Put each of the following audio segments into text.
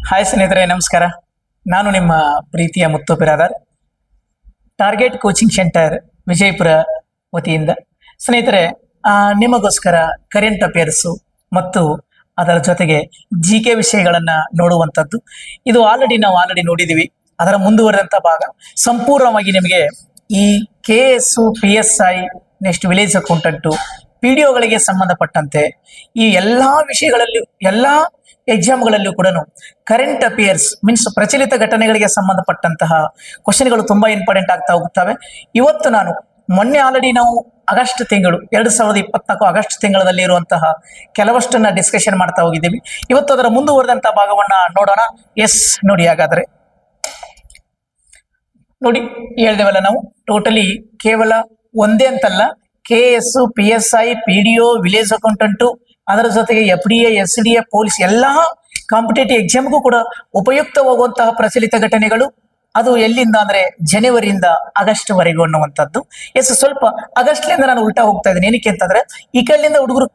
Hi ಸ್ನೇಹಿತರೆ, ನಮಸ್ಕಾರ. ನಾನು ನಿಮ್ಮ ಪ್ರೀತಿಯ Muttu Biradar, target coaching centre Vijayapura ವತಿಯಿಂದ. ಸ್ನೇಹಿತರೆ, ನಿಮಗೋಸ್ಕರ ಕರೆಂಟ್ ಅಫೇರ್ಸು ಮತ್ತು ಅದರ ಜೊತೆಗೆ GK ವಿಷಯಗಳನ್ನ ನೋಡುವಂಥದ್ದು. ಇದು ನಾವು ಆಲ್ರೆಡಿ ನೋಡಿದ್ದೀವಿ. ಅದರ ಮುಂದುವರೆದಂಥ ಭಾಗ ಸಂಪೂರ್ಣವಾಗಿ ನಿಮಗೆ ಈ KS, PSI, next village accountant, PDOಗಳಿಗೆ ಸಂಬಂಧಪಟ್ಟಂತೆ ಈ ಎಲ್ಲ ವಿಷಯಗಳಲ್ಲೂ, ಎಲ್ಲ ಎಕ್ಸಾಮ್ಗಳಲ್ಲೂ ಕೂಡ ಕರೆಂಟ್ ಅಫೇರ್ಸ್ ಮೀನ್ಸ್ ಪ್ರಚಲಿತ ಘಟನೆಗಳಿಗೆ ಸಂಬಂಧಪಟ್ಟಂತಹ ಕ್ವಶನ್ಗಳು ತುಂಬಾ ಇಂಪಾರ್ಟೆಂಟ್ ಆಗ್ತಾ ಹೋಗುತ್ತವೆ. ಇವತ್ತು ನಾನು ಮೊನ್ನೆ ಆಲ್ರೆಡಿ ನಾವು ಆಗಸ್ಟ್ ತಿಂಗಳು 2024 ಆಗಸ್ಟ್ ತಿಂಗಳಲ್ಲಿ ಇರುವಂತಹ ಕೆಲವಷ್ಟನ್ನ ಡಿಸ್ಕಷನ್ ಮಾಡ್ತಾ ಹೋಗಿದ್ದೀವಿ. ಇವತ್ತು ಅದರ ಮುಂದುವರೆದಂತಹ ಭಾಗವನ್ನ ನೋಡೋಣ. ಎಸ್ ನೋಡಿ, ಹಾಗಾದ್ರೆ ನೋಡಿ, ಹೇಳಿದೆವಲ್ಲ ನಾವು ಟೋಟಲಿ ಕೇವಲ ಒಂದೇ ಅಂತಲ್ಲ, KS, PSI, PDO, village accountant, ಅದರ ಜೊತೆಗೆ FDA, SDA, ಪೊಲೀಸ್ ಎಲ್ಲ ಕಾಂಪಿಟೇಟಿವ್ ಎಕ್ಸಾಮ್ಗೂ ಕೂಡ ಉಪಯುಕ್ತವಾಗುವಂತಹ ಪ್ರಚಲಿತ ಘಟನೆಗಳು. ಅದು ಎಲ್ಲಿಂದ ಅಂದ್ರೆ ಜನವರಿಯಿಂದ ಆಗಸ್ಟ್ ವರೆಗೂ ಅನ್ನುವಂಥದ್ದು. ಸ್ವಲ್ಪ ಆಗಸ್ಟ್ಲಿಂದ ನಾನು ಉಲ್ಟಾ ಹೋಗ್ತಾ ಇದ್ದೀನಿ. ಏನಕ್ಕೆ ಅಂತಂದ್ರೆ ಈ ಕಡೆಯಿಂದ ಹುಡುಗರು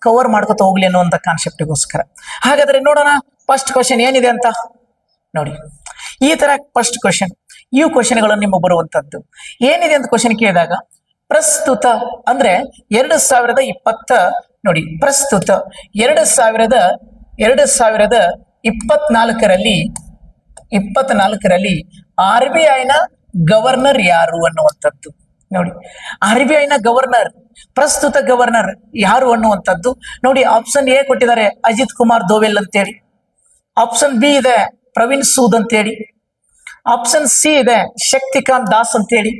ಕವರ್ ಮಾಡ್ಕೊತ ಹೋಗ್ಲಿ ಅನ್ನುವಂಥ ಕಾನ್ಸೆಪ್ಟ್ಗೋಸ್ಕರ. ಹಾಗಾದ್ರೆ ನೋಡೋಣ ಫಸ್ಟ್ ಕ್ವಶನ್ ಏನಿದೆ ಅಂತ ನೋಡಿ. ಈ ತರ ಫಸ್ಟ್ ಕ್ವಶನ್, ಈ ಕ್ವಶನ್ಗಳು ನಿಮ್ಮ ಬರುವಂತದ್ದು ಏನಿದೆ ಅಂತ ಕ್ವಶನ್ ಕೇಳಿದಾಗ, ಪ್ರಸ್ತುತ ಅಂದ್ರೆ 2020 ನೋಡಿ, ಪ್ರಸ್ತುತ 2024ರಲ್ಲಿ RBIನ ಗವರ್ನರ್ ಯಾರು ಅನ್ನುವಂಥದ್ದು. ನೋಡಿ, RBIನ ಗವರ್ನರ್, ಪ್ರಸ್ತುತ ಗವರ್ನರ್ ಯಾರು ಅನ್ನುವಂಥದ್ದು ನೋಡಿ. ಆಪ್ಷನ್ ಎ ಕೊಟ್ಟಿದ್ದಾರೆ ಅಜಿತ್ ಕುಮಾರ್ ದೋವೆಲ್ ಅಂತೇಳಿ, ಆಪ್ಷನ್ ಬಿ ಇದೆ ಪ್ರವೀಣ್ ಸೂದ್ ಅಂತೇಳಿ, ಆಪ್ಷನ್ ಸಿ ಇದೆ ಶಕ್ತಿಕಾಂತ್ ದಾಸ್ ಅಂತೇಳಿ,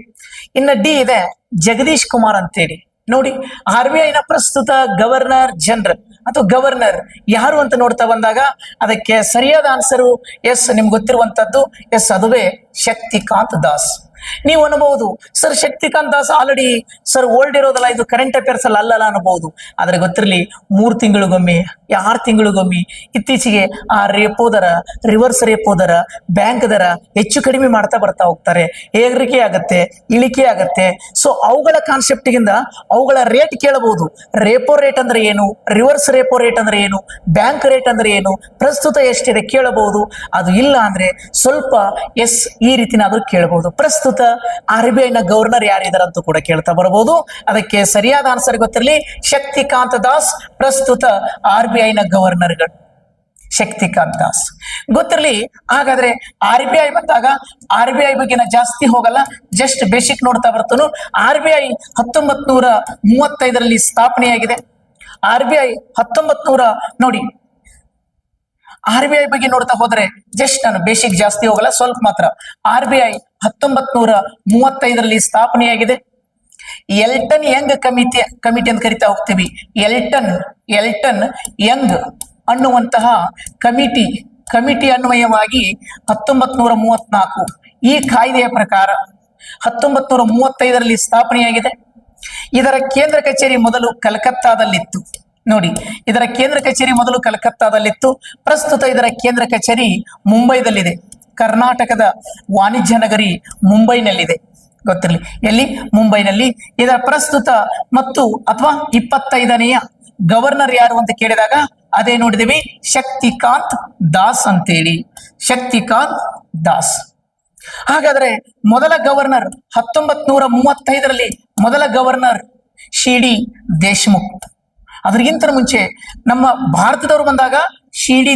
ಇನ್ನ ಡಿ ಇದೆ ಜಗದೀಶ್ ಕುಮಾರ್ ಅಂತೇಳಿ. ನೋಡಿ, RBIನ ಪ್ರಸ್ತುತ ಗವರ್ನರ್ ಜನರಲ್ ಅಥವಾ ಗವರ್ನರ್ ಯಾರು ಅಂತ ನೋಡ್ತಾ ಬಂದಾಗ ಅದಕ್ಕೆ ಸರಿಯಾದ ಆನ್ಸರು ಎಸ್, ನಿಮ್ಗೆ ಗೊತ್ತಿರುವಂತದ್ದು ಎಸ್, ಅದುವೇ ಶಕ್ತಿಕಾಂತ್ ದಾಸ್. ನೀವು ಅನ್ಬಹುದು, sir Shaktikanta Das already sir old ಇರೋದಲ್ಲ, ಇದು ಕರೆಂಟ್ ಅಫೇರ್ಸ್ ಅಲ್ಲ ಅನ್ಬಹುದು. ಆದ್ರೆ ಗೊತ್ತಿರಲಿ, 3 ತಿಂಗಳಿಗೊಮ್ಮೆ 6 ತಿಂಗಳಿಗೊಮ್ಮೆ ಇತ್ತೀಚೆಗೆ ಆ ರೇಪೋ ದರ, ರಿವರ್ಸ್ ರೇಪೋ ದರ, ಬ್ಯಾಂಕ್ ದರ ಹೆಚ್ಚು ಕಡಿಮೆ ಮಾಡ್ತಾ ಬರ್ತಾ ಹೋಗ್ತಾರೆ. ಏರಿಕೆ ಆಗತ್ತೆ, ಇಳಿಕೆ ಆಗತ್ತೆ. ಸೊ ಅವುಗಳ ಕಾನ್ಸೆಪ್ಟ್ಗಿಂತ ಅವುಗಳ ರೇಟ್ ಕೇಳಬಹುದು. ರೇಪೋ ರೇಟ್ ಅಂದ್ರೆ ಏನು, ರಿವರ್ಸ್ ರೇಪೋ ರೇಟ್ ಅಂದ್ರೆ ಏನು, ಬ್ಯಾಂಕ್ ರೇಟ್ ಅಂದ್ರೆ ಏನು, ಪ್ರಸ್ತುತ ಎಷ್ಟಿದೆ ಕೇಳಬಹುದು. ಅದು ಇಲ್ಲ ಅಂದ್ರೆ ಸ್ವಲ್ಪ ಎಸ್ ಈ ರೀತಿನಾದ್ರೂ ಕೇಳಬಹುದು. ಪ್ರಸ್ತುತ RBIನ ಗವರ್ನರ್ ಯಾರಿದಾರಂತೂ ಕೂಡ ಕೇಳ್ತಾ ಬರಬಹುದು. ಅದಕ್ಕೆ ಸರಿಯಾದ ಆನ್ಸರ್ ಗೊತ್ತಿರಲಿ, ಶಕ್ತಿಕಾಂತ್ ದಾಸ್ ಪ್ರಸ್ತುತ RBIನ ಗವರ್ನರ್ಗಳು, ಶಕ್ತಿಕಾಂತ್ ದಾಸ್ ಗೊತ್ತಿರಲಿ. ಹಾಗಾದ್ರೆ RBI ಬಂದಾಗ RBI ಬಗ್ಗೆ ಜಾಸ್ತಿ ಹೋಗಲ್ಲ, ಜಸ್ಟ್ ಬೇಸಿಕ್ ನೋಡ್ತಾ ಬರ್ತಾನು. RBI 1935ರಲ್ಲಿ ಸ್ಥಾಪನೆಯಾಗಿದೆ. RBI 1900 ನೋಡಿ, RBI ಬಗ್ಗೆ ನೋಡ್ತಾ ಹೋದ್ರೆ ಜಸ್ಟ್ ನಾನು ಬೇಸಿಕ್ ಜಾಸ್ತಿ ಹೋಗಲ್ಲ, ಸ್ವಲ್ಪ ಮಾತ್ರ. RBI 1935ರಲ್ಲಿ ಸ್ಥಾಪನೆಯಾಗಿದೆ. ಎಲ್ಟನ್ ಯಂಗ್ ಕಮಿಟಿ ಅಂತ ಕರಿತಾ ಹೋಗ್ತೀವಿ. ಎಲ್ಟನ್ ಯಂಗ್ ಅನ್ನುವಂತಹ ಕಮಿಟಿ ಅನ್ವಯವಾಗಿ 1934 ಈ ಕಾಯ್ದೆಯ ಪ್ರಕಾರ 1935ರಲ್ಲಿ ಸ್ಥಾಪನೆಯಾಗಿದೆ. ಇದರ ಕೇಂದ್ರ ಕಚೇರಿ ಮೊದಲು ಕಲ್ಕತ್ತಾದಲ್ಲಿತ್ತು. ನೋಡಿ, ಇದರ ಕೇಂದ್ರ ಕಚೇರಿ ಮೊದಲು ಕಲ್ಕತ್ತಾದಲ್ಲಿತ್ತು. ಪ್ರಸ್ತುತ ಇದರ ಕೇಂದ್ರ ಕಚೇರಿ ಮುಂಬೈದಲ್ಲಿದೆ. ಕರ್ನಾಟಕದ ವಾಣಿಜ್ಯ ನಗರಿ ಮುಂಬೈನಲ್ಲಿದೆ. ಗೊತ್ತಿರಲಿ, ಎಲ್ಲಿ? ಮುಂಬೈನಲ್ಲಿ. ಇದರ ಪ್ರಸ್ತುತ ಮತ್ತು ಅಥವಾ 25ನೆಯ ಗವರ್ನರ್ ಯಾರು ಅಂತ ಕೇಳಿದಾಗ ಅದೇ ನೋಡಿದೀವಿ, ಶಕ್ತಿಕಾಂತ್ ದಾಸ್ ಅಂತೇಳಿ, ಶಕ್ತಿಕಾಂತ್ ದಾಸ್. ಹಾಗಾದ್ರೆ ಮೊದಲ ಗವರ್ನರ್ 1935ರಲ್ಲಿ ಮೊದಲ ಗವರ್ನರ್ CD ದೇಶ್ಮುಖ್. ಅದ್ರಗಿಂತ ಮುಂಚೆ ನಮ್ಮ ಭಾರತದವರು ಬಂದಾಗ CD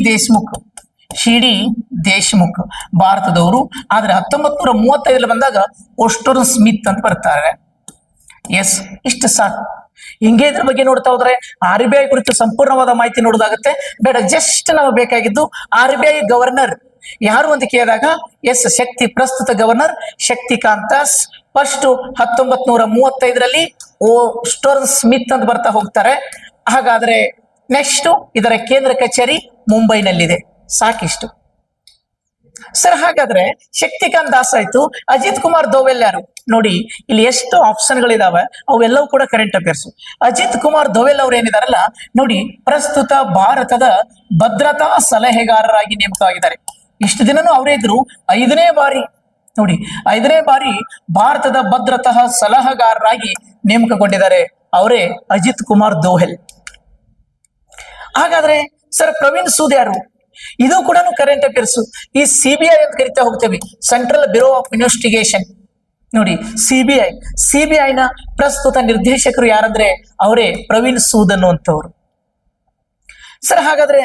ದೇಶ್ಮುಖ್ ಭಾರತದವರು. ಆದ್ರೆ 1935ರಲ್ಲಿ ಬಂದಾಗ ಓಸ್ಟರ್ ಸ್ಮಿತ್ ಅಂತ ಬರ್ತಾರೆ. ಎಸ್, ಇಷ್ಟು ಸಾಕು. ಹಿಂಗೆ ಇದ್ರ ಬಗ್ಗೆ ನೋಡ್ತಾ ಹೋದ್ರೆ RBI ಕುರಿತು ಸಂಪೂರ್ಣವಾದ ಮಾಹಿತಿ ನೋಡೋದಾಗುತ್ತೆ. ಬೇಡ, ಜಸ್ಟ್ ನಾವು ಬೇಕಾಗಿದ್ದು RBI ಗವರ್ನರ್ ಯಾರು ಅಂತ ಕೇಳಿದಾಗ ಎಸ್, ಪ್ರಸ್ತುತ ಗವರ್ನರ್ ಶಕ್ತಿಕಾಂತ್ ದಾಸ್. ಫಸ್ಟ್ 1935ರಲ್ಲಿ ಓಸ್ಟರ್ ಸ್ಮಿತ್ ಅಂತ ಬರ್ತಾ ಹೋಗ್ತಾರೆ. ಹಾಗಾದ್ರೆ ನೆಕ್ಸ್ಟ್ ಇದರ ಕೇಂದ್ರ ಕಚೇರಿ ಮುಂಬೈನಲ್ಲಿದೆ. ಸಾಕಿಷ್ಟು ಸರ್. ಹಾಗಾದ್ರೆ ಶಕ್ತಿಕಾಂತ್ ದಾಸ್ ಆಯ್ತು. ಅಜಿತ್ ಕುಮಾರ್ ದೋವೆಲ್ ಯಾರು? ನೋಡಿ, ಇಲ್ಲಿ ಎಷ್ಟು ಆಪ್ಷನ್ಗಳಿದಾವೆ, ಅವೆಲ್ಲವೂ ಕೂಡ ಕರೆಂಟ್ ಅಫೇರ್ಸ್. ಅಜಿತ್ ಕುಮಾರ್ ದೋವೆಲ್ ಅವ್ರು ಏನಿದಾರಲ್ಲ ನೋಡಿ, ಪ್ರಸ್ತುತ ಭಾರತದ ಭದ್ರತಾ ಸಲಹೆಗಾರರಾಗಿ ನೇಮಕವಾಗಿದ್ದಾರೆ. ಇಷ್ಟು ದಿನನೂ ಅವರೇ ಇದ್ರು. 5ನೇ ಬಾರಿ ನೋಡಿ, 5ನೇ ಬಾರಿ ಭಾರತದ ಭದ್ರತಾ ಸಲಹೆಗಾರರಾಗಿ ನೇಮಕಗೊಂಡಿದ್ದಾರೆ. ಅವರೇ ಅಜಿತ್ ಕುಮಾರ್ ದೋವೆಲ್. ಹಾಗಾದ್ರೆ ಸರ್ ಪ್ರವೀಣ್ ಸೂದ್ ಯಾರು? ಇದು ಕೂಡ ಕರೆಂಟ್ ಅಫೇರ್ಸ್. ಈ ಸಿಬಿಐ ಅಂತ ಕರಿತಾ ಹೋಗ್ತೇವೆ, ಸೆಂಟ್ರಲ್ ಬ್ಯೂರೋ ಆಫ್ ಇನ್ವೆಸ್ಟಿಗೇಷನ್. ನೋಡಿ, ಸಿಬಿಐನ ಪ್ರಸ್ತುತ ನಿರ್ದೇಶಕರು ಯಾರಂದ್ರೆ ಅವರೇ ಪ್ರವೀಣ್ ಸೂದ್ ಅನ್ನುವಂಥವ್ರು. ಸರ್, ಹಾಗಾದ್ರೆ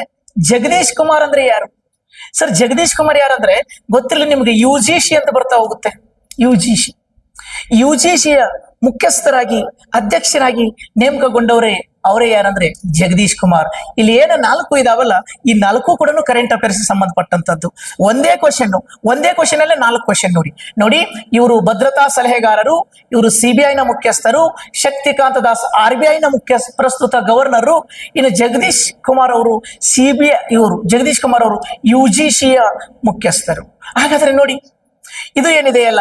ಜಗದೀಶ್ ಕುಮಾರ್ ಅಂದ್ರೆ ಯಾರು? ಸರ್, ಜಗದೀಶ್ ಕುಮಾರ್ ಯಾರಂದ್ರೆ ಗೊತ್ತಿಲ್ಲ ನಿಮ್ಗೆ, ಯುಜಿಸಿ ಅಂತ ಬರ್ತಾ ಹೋಗುತ್ತೆ. ಯುಜಿಸಿಯ ಮುಖ್ಯಸ್ಥರಾಗಿ ಅಧ್ಯಕ್ಷರಾಗಿ ನೇಮಕಗೊಂಡವರೇ ಅವರೇ ಯಾರಂದ್ರೆ ಜಗದೀಶ್ ಕುಮಾರ್. ಇಲ್ಲಿ ಏನ 4 ಇದಾವಲ್ಲ, ಈ 4 ಕೂಡ ಕರೆಂಟ್ ಅಫೇರ್ಸ್ ಸಂಬಂಧಪಟ್ಟಂತದ್ದು. ಒಂದೇ ಕ್ವಶನ್ ಅಲ್ಲೇ 4 ಕ್ವಶನ್. ನೋಡಿ, ಇವರು ಭದ್ರತಾ ಸಲಹೆಗಾರರು, ಇವರು ಸಿಬಿಐನ ಮುಖ್ಯಸ್ಥರು, ಶಕ್ತಿಕಾಂತ ದಾಸ್ RBIನ ಪ್ರಸ್ತುತ ಗವರ್ನರು, ಇನ್ನು ಜಗದೀಶ್ ಕುಮಾರ್ ಅವರು ಜಗದೀಶ್ ಕುಮಾರ್ ಅವರು UGCಯ ಮುಖ್ಯಸ್ಥರು. ಹಾಗಾದ್ರೆ ನೋಡಿ, ಇದು ಏನಿದೆಯಲ್ಲ,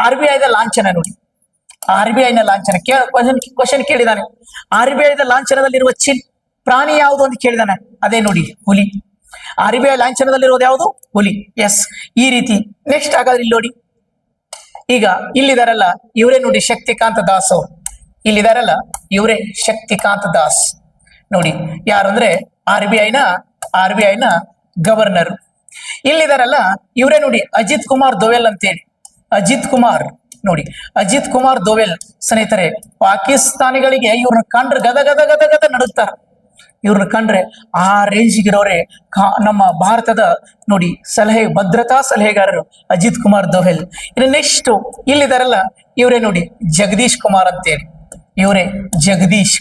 RBIದ ಲಾಂಛನ. ನೋಡಿ, RBIನ ಲಾಂಛನ ಕ್ವಶನ್ ಕೇಳಿದಾನೆ. RBIದ ಲಾಂಛನದಲ್ಲಿರುವ ಪ್ರಾಣಿ ಯಾವುದು ಅಂತ ಕೇಳಿದಾನೆ. ಅದೇ ನೋಡಿ, ಹುಲಿ. RBI ಲಾಂಛನದಲ್ಲಿರೋದು ಯಾವುದು? ಹುಲಿ. ಎಸ್, ಈ ರೀತಿ. ನೆಕ್ಸ್ಟ್ ಹಾಗಾದ್ರೆ ಇಲ್ಲಿ ನೋಡಿ, ಈಗ ಇಲ್ಲಿದಾರಲ್ಲ ಇವರೇ ನೋಡಿ, ಶಕ್ತಿಕಾಂತ ದಾಸ್ ಅವರು. ಇಲ್ಲಿದಾರಲ್ಲ ಇವರೇ ಶಕ್ತಿಕಾಂತ ದಾಸ್. ನೋಡಿ, ಯಾರಂದ್ರೆ RBIನ ಗವರ್ನರ್. ಇಲ್ಲಿದಾರಲ್ಲ ಇವರೇ ನೋಡಿ, ಅಜಿತ್ ಕುಮಾರ್ ದೋವೆಲ್ ಅಂತೇಳಿ. ಅಜಿತ್ ಕುಮಾರ್ ದೋವೆಲ್ ಸ್ನೇಹಿತರೆ, ಪಾಕಿಸ್ತಾನಿಗಳಿಗೆ ಇವ್ರನ್ನ ಕಂಡ್ರೆ ಗದ ನಡುತ್ತಾರೆ. ಇವ್ರನ್ನ ಕಂಡ್ರೆ ಆ ರೇಂಜ್ಗಿರೋರೆ ನಮ್ಮ ಭಾರತದ ನೋಡಿ ಭದ್ರತಾ ಸಲಹೆಗಾರರು ಅಜಿತ್ ಕುಮಾರ್ ದೋವೆಲ್. ಇನ್ನು ನೆಕ್ಸ್ಟ್ ಇಲ್ಲಿದಾರಲ್ಲ ಇವರೇ ನೋಡಿ, ಜಗದೀಶ್ ಕುಮಾರ್ ಅಂತೇಳಿ. ಇವರೇ ಜಗದೀಶ್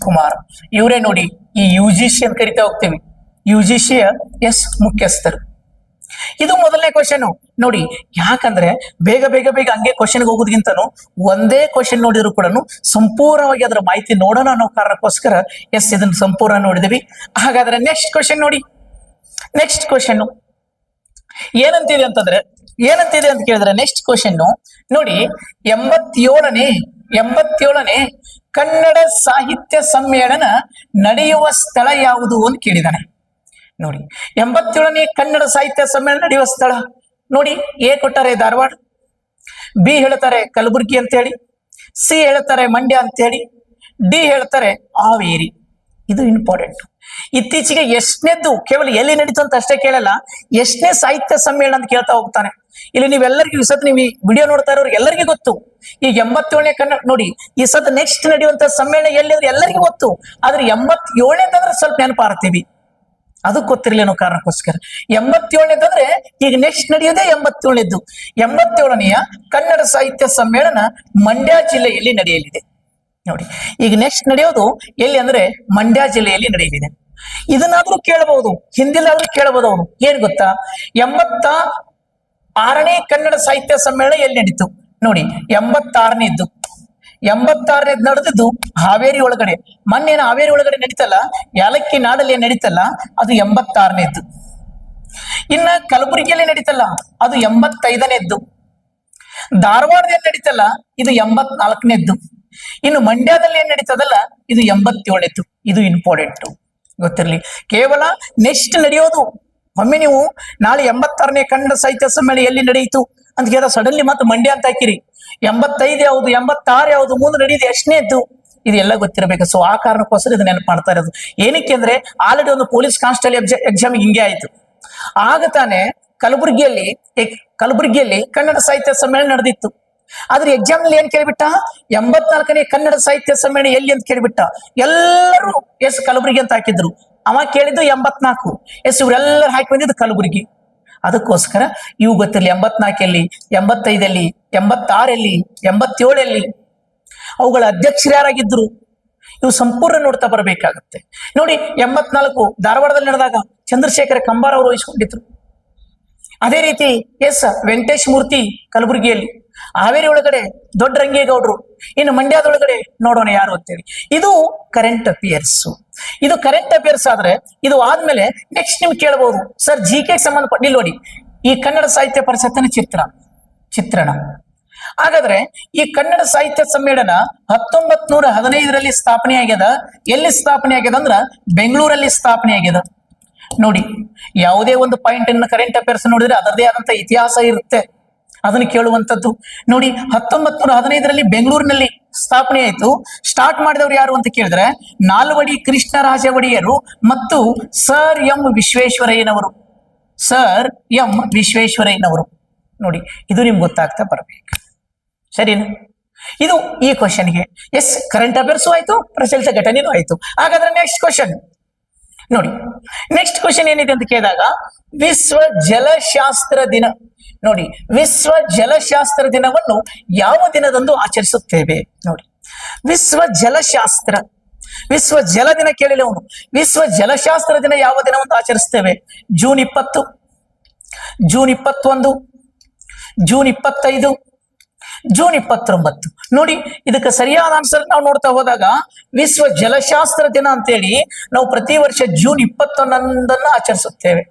ಕುಮಾರ್. ಇವರೇ ನೋಡಿ ಈ UGC ಅಂತ ಕರಿತಾ ಹೋಗ್ತೇವೆ, UGCಯ ಮುಖ್ಯಸ್ಥರು. ಇದು ಮೊದಲನೇ ಕ್ವಶನ್. ನೋಡಿ, ಯಾಕಂದ್ರೆ ಬೇಗ ಹಂಗೆ ಕ್ವಶನ್ಗೆ ಹೋಗೋದಕ್ಕಿಂತನೂ ಒಂದೇ ಕ್ವಶನ್ ನೋಡಿದ್ರು ಕೂಡ ಸಂಪೂರ್ಣವಾಗಿ ಅದರ ಮಾಹಿತಿ ನೋಡೋಣ ಅನ್ನೋ ಕಾರಣಕ್ಕೋಸ್ಕರ ಇದನ್ನು ಸಂಪೂರ್ಣ ನೋಡಿದ್ವಿ. ಹಾಗಾದ್ರೆ ನೆಕ್ಸ್ಟ್ ಕ್ವಶನ್ ನೋಡಿ. ನೆಕ್ಸ್ಟ್ ಕ್ವಶನ್ ಏನಂತಿದೆ ಅಂತ ಕೇಳಿದ್ರೆ, ನೆಕ್ಸ್ಟ್ ಕ್ವಶನ್ ನೋಡಿ, 87ನೇ ಕನ್ನಡ ಸಾಹಿತ್ಯ ಸಮ್ಮೇಳನ ನಡೆಯುವ ಸ್ಥಳ ಯಾವುದು ಅಂತ ಕೇಳಿದಾನೆ. ನೋಡಿ, 87ನೇ ಕನ್ನಡ ಸಾಹಿತ್ಯ ಸಮ್ಮೇಳನ ನಡೆಯುವ ಸ್ಥಳ ನೋಡಿ, ಎ ಕೊಟ್ಟಾರೆ ಧಾರವಾಡ, ಬಿ ಹೇಳ್ತಾರೆ ಕಲಬುರಗಿ ಅಂತ ಹೇಳಿ, ಸಿ ಹೇಳ್ತಾರೆ ಮಂಡ್ಯ ಅಂತ ಹೇಳಿ, ಡಿ ಹೇಳ್ತಾರೆ ಹಾವೇರಿ. ಇದು ಇಂಪಾರ್ಟೆಂಟ್. ಇತ್ತೀಚೆಗೆ ಎಷ್ಟನೇದ್ದು ಕೇವಲ ಎಲ್ಲಿ ನಡೀತು ಅಂತ ಅಷ್ಟೇ ಕೇಳಲ್ಲ, ಎಷ್ಟನೇ ಸಾಹಿತ್ಯ ಸಮ್ಮೇಳನ ಅಂತ ಕೇಳ್ತಾ ಹೋಗ್ತಾನೆ. ಇಲ್ಲಿ ನೀವೆಲ್ಲರಿಗೂ ಈ ಸತ್ ನೀವು ವಿಡಿಯೋ ನೋಡ್ತಾ ಇರೋರು ಎಲ್ಲರಿಗೂ ಗೊತ್ತು. ಈಗ 87ನೇ ಕನ್ನಡ ನೋಡಿ, ಈ ಸತ್ ನೆಕ್ಸ್ಟ್ ನಡೆಯುವಂತ ಸಮ್ಮೇಳನ ಎಲ್ಲಿದ್ರೆ ಎಲ್ಲರಿಗೂ ಗೊತ್ತು. ಆದ್ರೆ 87ನೇ ಅಂತಂದ್ರೆ ಸ್ವಲ್ಪ ನೆನಪಾರ್ತೀವಿ, ಅದು ಗೊತ್ತಿರಲಿ ಅನ್ನೋ ಕಾರಣಕ್ಕೋಸ್ಕರ. 87ನೇದಂದ್ರೆ ಈಗ ನೆಕ್ಸ್ಟ್ ನಡೆಯೋದೇ 87ನೇದ್ದು. 87ನೆಯ ಕನ್ನಡ ಸಾಹಿತ್ಯ ಸಮ್ಮೇಳನ ಮಂಡ್ಯ ಜಿಲ್ಲೆಯಲ್ಲಿ ನಡೆಯಲಿದೆ. ನೋಡಿ, ಈಗ ನೆಕ್ಸ್ಟ್ ನಡೆಯೋದು ಎಲ್ಲಿ ಅಂದ್ರೆ ಮಂಡ್ಯ ಜಿಲ್ಲೆಯಲ್ಲಿ ನಡೆಯಲಿದೆ. ಇದನ್ನಾದ್ರೂ ಕೇಳಬಹುದು, ಹಿಂದಿಲಾದ್ರೂ ಕೇಳಬಹುದು. ಅವರು ಏನ್ ಗೊತ್ತಾ, 86ನೇ ಕನ್ನಡ ಸಾಹಿತ್ಯ ಸಮ್ಮೇಳನ ಎಲ್ಲಿ ನಡೀತು ನೋಡಿ, 86ನೇದ್ದು ನಡೆದಿದ್ದು ಹಾವೇರಿ ಒಳಗಡೆ. ಮೊನ್ನೇನು ಹಾವೇರಿ ಒಳಗಡೆ ನಡೀತಲ್ಲ, ಯಾಲಕ್ಕಿ ನಾಡಲ್ಲಿ ನಡೀತಲ್ಲ, ಅದು 86ನೇದ್ದು. ಇನ್ನ ಕಲಬುರಗಿಯಲ್ಲಿ ನಡೀತಲ್ಲ, ಅದು 85ನೇದ್ದು. ಧಾರವಾಡದಲ್ಲಿ ನಡೀತಲ್ಲ, ಇದು 84ನೇದ್ದು. ಇನ್ನು ಮಂಡ್ಯದಲ್ಲಿ ಏನ್ ನಡೀತದಲ್ಲ, ಇದು 87ನೇದ್ದು. ಇದು ಇಂಪಾರ್ಟೆಂಟ್ ಗೊತ್ತಿರಲಿ. ಕೇವಲ ನೆಕ್ಸ್ಟ್ ನಡೆಯೋದು. ಒಮ್ಮೆ ನೀವು ನಾಳೆ 86ನೇ ಕನ್ನಡ ಸಾಹಿತ್ಯ ಸಮ್ಮೇಳನ ಎಲ್ಲಿ ನಡೆಯಿತು ಅಂತ ಕೇಳಿದ್ರೆ ಸಡನ್ಲಿ ಮತ್ತೆ ಮಂಡ್ಯ ಅಂತ ಹಾಕಿರಿ. 85 ಯಾವುದು, 86 ಯಾವುದು, ಮುಂದೆ ನಡೆಯುದು ಎಷ್ಟನೇದ್ದು, ಇದೆಲ್ಲ ಗೊತ್ತಿರಬೇಕು. ಸೊ ಆ ಕಾರಣಕ್ಕೋಸ್ಕರ ಇದು ನೆನಪು ಮಾಡ್ತಾ ಇರೋದು. ಏನಕ್ಕೆ ಅಂದ್ರೆ ಆಲ್ರೆಡಿ ಒಂದು ಪೊಲೀಸ್ ಕಾನ್ಸ್ಟೇಬಲ್ ಎಕ್ಸಾಮ್ ಹಿಂಗೆ ಆಯ್ತು. ಆಗ ತಾನೇ ಕಲಬುರಗಿಯಲ್ಲಿ ಕನ್ನಡ ಸಾಹಿತ್ಯ ಸಮ್ಮೇಳನ ನಡೆದಿತ್ತು. ಆದ್ರೆ ಎಕ್ಸಾಮ್ ನಲ್ಲಿ ಏನ್ ಕೇಳ್ಬಿಟ್ಟ, 84ನೇ ಕನ್ನಡ ಸಾಹಿತ್ಯ ಸಮ್ಮೇಳನ ಎಲ್ಲಿ ಅಂತ ಕೇಳ್ಬಿಟ್ಟ. ಎಲ್ಲರೂ ಕಲಬುರಗಿ ಅಂತ ಹಾಕಿದ್ರು. ಅವ ಕೇಳಿದ್ದು 84. ಇವರೆಲ್ಲರೂ ಹಾಕಿ ಬಂದಿದ್ದು ಕಲಬುರಗಿ. ಅದಕ್ಕೋಸ್ಕರ ಇವು ಗೊತ್ತಿರಲಿ. 84ಲ್ಲಿ, 85ಲ್ಲಿ, 86ಲ್ಲಿ, 87ಲ್ಲಿ ಅವುಗಳ ಅಧ್ಯಕ್ಷರು ಯಾರಾಗಿದ್ರು ಇವು ಸಂಪೂರ್ಣ ನೋಡ್ತಾ ಬರಬೇಕಾಗುತ್ತೆ. ನೋಡಿ, 84 ಧಾರವಾಡದಲ್ಲಿ ನಡೆದಾಗ ಚಂದ್ರಶೇಖರ ಕಂಬಾರ ಅವರು ವಹಿಸ್ಕೊಂಡಿದ್ರು. ಅದೇ ರೀತಿ ವೆಂಕಟೇಶ್ ಮೂರ್ತಿ ಕಲಬುರಗಿಯಲ್ಲಿ, ಹಾವೇರಿ ಒಳಗಡೆ ದೊಡ್ಡ ರಂಗೇಗೌಡರು, ಇನ್ನು ಮಂಡ್ಯದೊಳಗಡೆ ನೋಡೋಣ ಯಾರು ಅಂತೇಳಿ. ಇದು ಕರೆಂಟ್ ಅಫೇರ್ಸ್. ಇದು ಕರೆಂಟ್ ಅಫೇರ್ಸ್ ಆದ್ರೆ ಇದು ಆದ್ಮೇಲೆ ನೆಕ್ಸ್ಟ್ ನಿಮ್ಗೆ ಕೇಳಬಹುದು, ಸರ್ GK ಸಂಬಂಧಪಟ್ಟ ನೋಡಿ, ಈ ಕನ್ನಡ ಸಾಹಿತ್ಯ ಪರಿಷತ್ತಿನ ಚಿತ್ರಣ. ಹಾಗಾದ್ರೆ ಈ ಕನ್ನಡ ಸಾಹಿತ್ಯ ಸಮ್ಮೇಳನ 1915ರಲ್ಲಿ ಸ್ಥಾಪನೆ ಆಗ್ಯದ. ಎಲ್ಲಿ ಸ್ಥಾಪನೆ ಆಗ್ಯದ ಅಂದ್ರ ಬೆಂಗಳೂರಲ್ಲಿ ಸ್ಥಾಪನೆ ಆಗ್ಯದ. ನೋಡಿ, ಯಾವುದೇ ಒಂದು ಪಾಯಿಂಟ್ ಅನ್ನು ಕರೆಂಟ್ ಅಫೇರ್ಸ್ ನೋಡಿದ್ರೆ ಅದರದೇ ಆದಂತ ಇತಿಹಾಸ ಇರುತ್ತೆ, ಅದನ್ನು ಕೇಳುವಂಥದ್ದು. ನೋಡಿ, 1915ರಲ್ಲಿ ಬೆಂಗಳೂರಿನಲ್ಲಿ ಸ್ಥಾಪನೆ ಆಯ್ತು. ಸ್ಟಾರ್ಟ್ ಮಾಡಿದವರು ಯಾರು ಅಂತ ಕೇಳಿದ್ರೆ ನಾಲ್ವಡಿ ಕೃಷ್ಣರಾಜ ಒಡೆಯರು ಮತ್ತು ಸರ್ ಎಂ ವಿಶ್ವೇಶ್ವರಯ್ಯನವರು. ಸರ್ ಎಂ ವಿಶ್ವೇಶ್ವರಯ್ಯನವರು. ನೋಡಿ, ಇದು ನಿಮ್ಗೆ ಗೊತ್ತಾಗ್ತಾ ಬರ್ಬೇಕು. ಸರಿನಾ? ಇದು ಈ ಕ್ವಶನ್ಗೆ. ಎಸ್, ಕರೆಂಟ್ ಅಫೇರ್ಸು ಆಯ್ತು, ಪ್ರಚಲಿತ ಘಟನೆನೂ ಆಯ್ತು. ಹಾಗಾದ್ರೆ ನೆಕ್ಸ್ಟ್ ಕ್ವಶನ್ ನೋಡಿ. ನೆಕ್ಸ್ಟ್ ಕ್ವಶನ್ ಏನಿದೆ ಅಂತ ಕೇಳಿದಾಗ ವಿಶ್ವ ಜಲಶಾಸ್ತ್ರ ದಿನ. ನೋಡಿ, ವಿಶ್ವ ಜಲಶಾಸ್ತ್ರ ದಿನವನ್ನು ಯಾವ ದಿನದಂದು ಆಚರಿಸುತ್ತೇವೆ? ನೋಡಿ, ವಿಶ್ವ ಜಲಶಾಸ್ತ್ರ, ವಿಶ್ವ ಜಲ ದಿನ ಕೇಳಿಲ್ಲ ಅವನು. ವಿಶ್ವ ಜಲಶಾಸ್ತ್ರ ದಿನ ಯಾವ ದಿನವನ್ನು ಆಚರಿಸ್ತೇವೆ? June 20, June 21, June 25, June 29. ನೋಡಿ, ಇದಕ್ಕೆ ಸರಿಯಾದ ಆನ್ಸರ್ ನಾವು ನೋಡ್ತಾ ಹೋದಾಗ ವಿಶ್ವ ಜಲಶಾಸ್ತ್ರ ದಿನ ಅಂತೇಳಿ ನಾವು ಪ್ರತಿ ವರ್ಷ ಜೂನ್ 21 ಆಚರಿಸುತ್ತೇವೆ.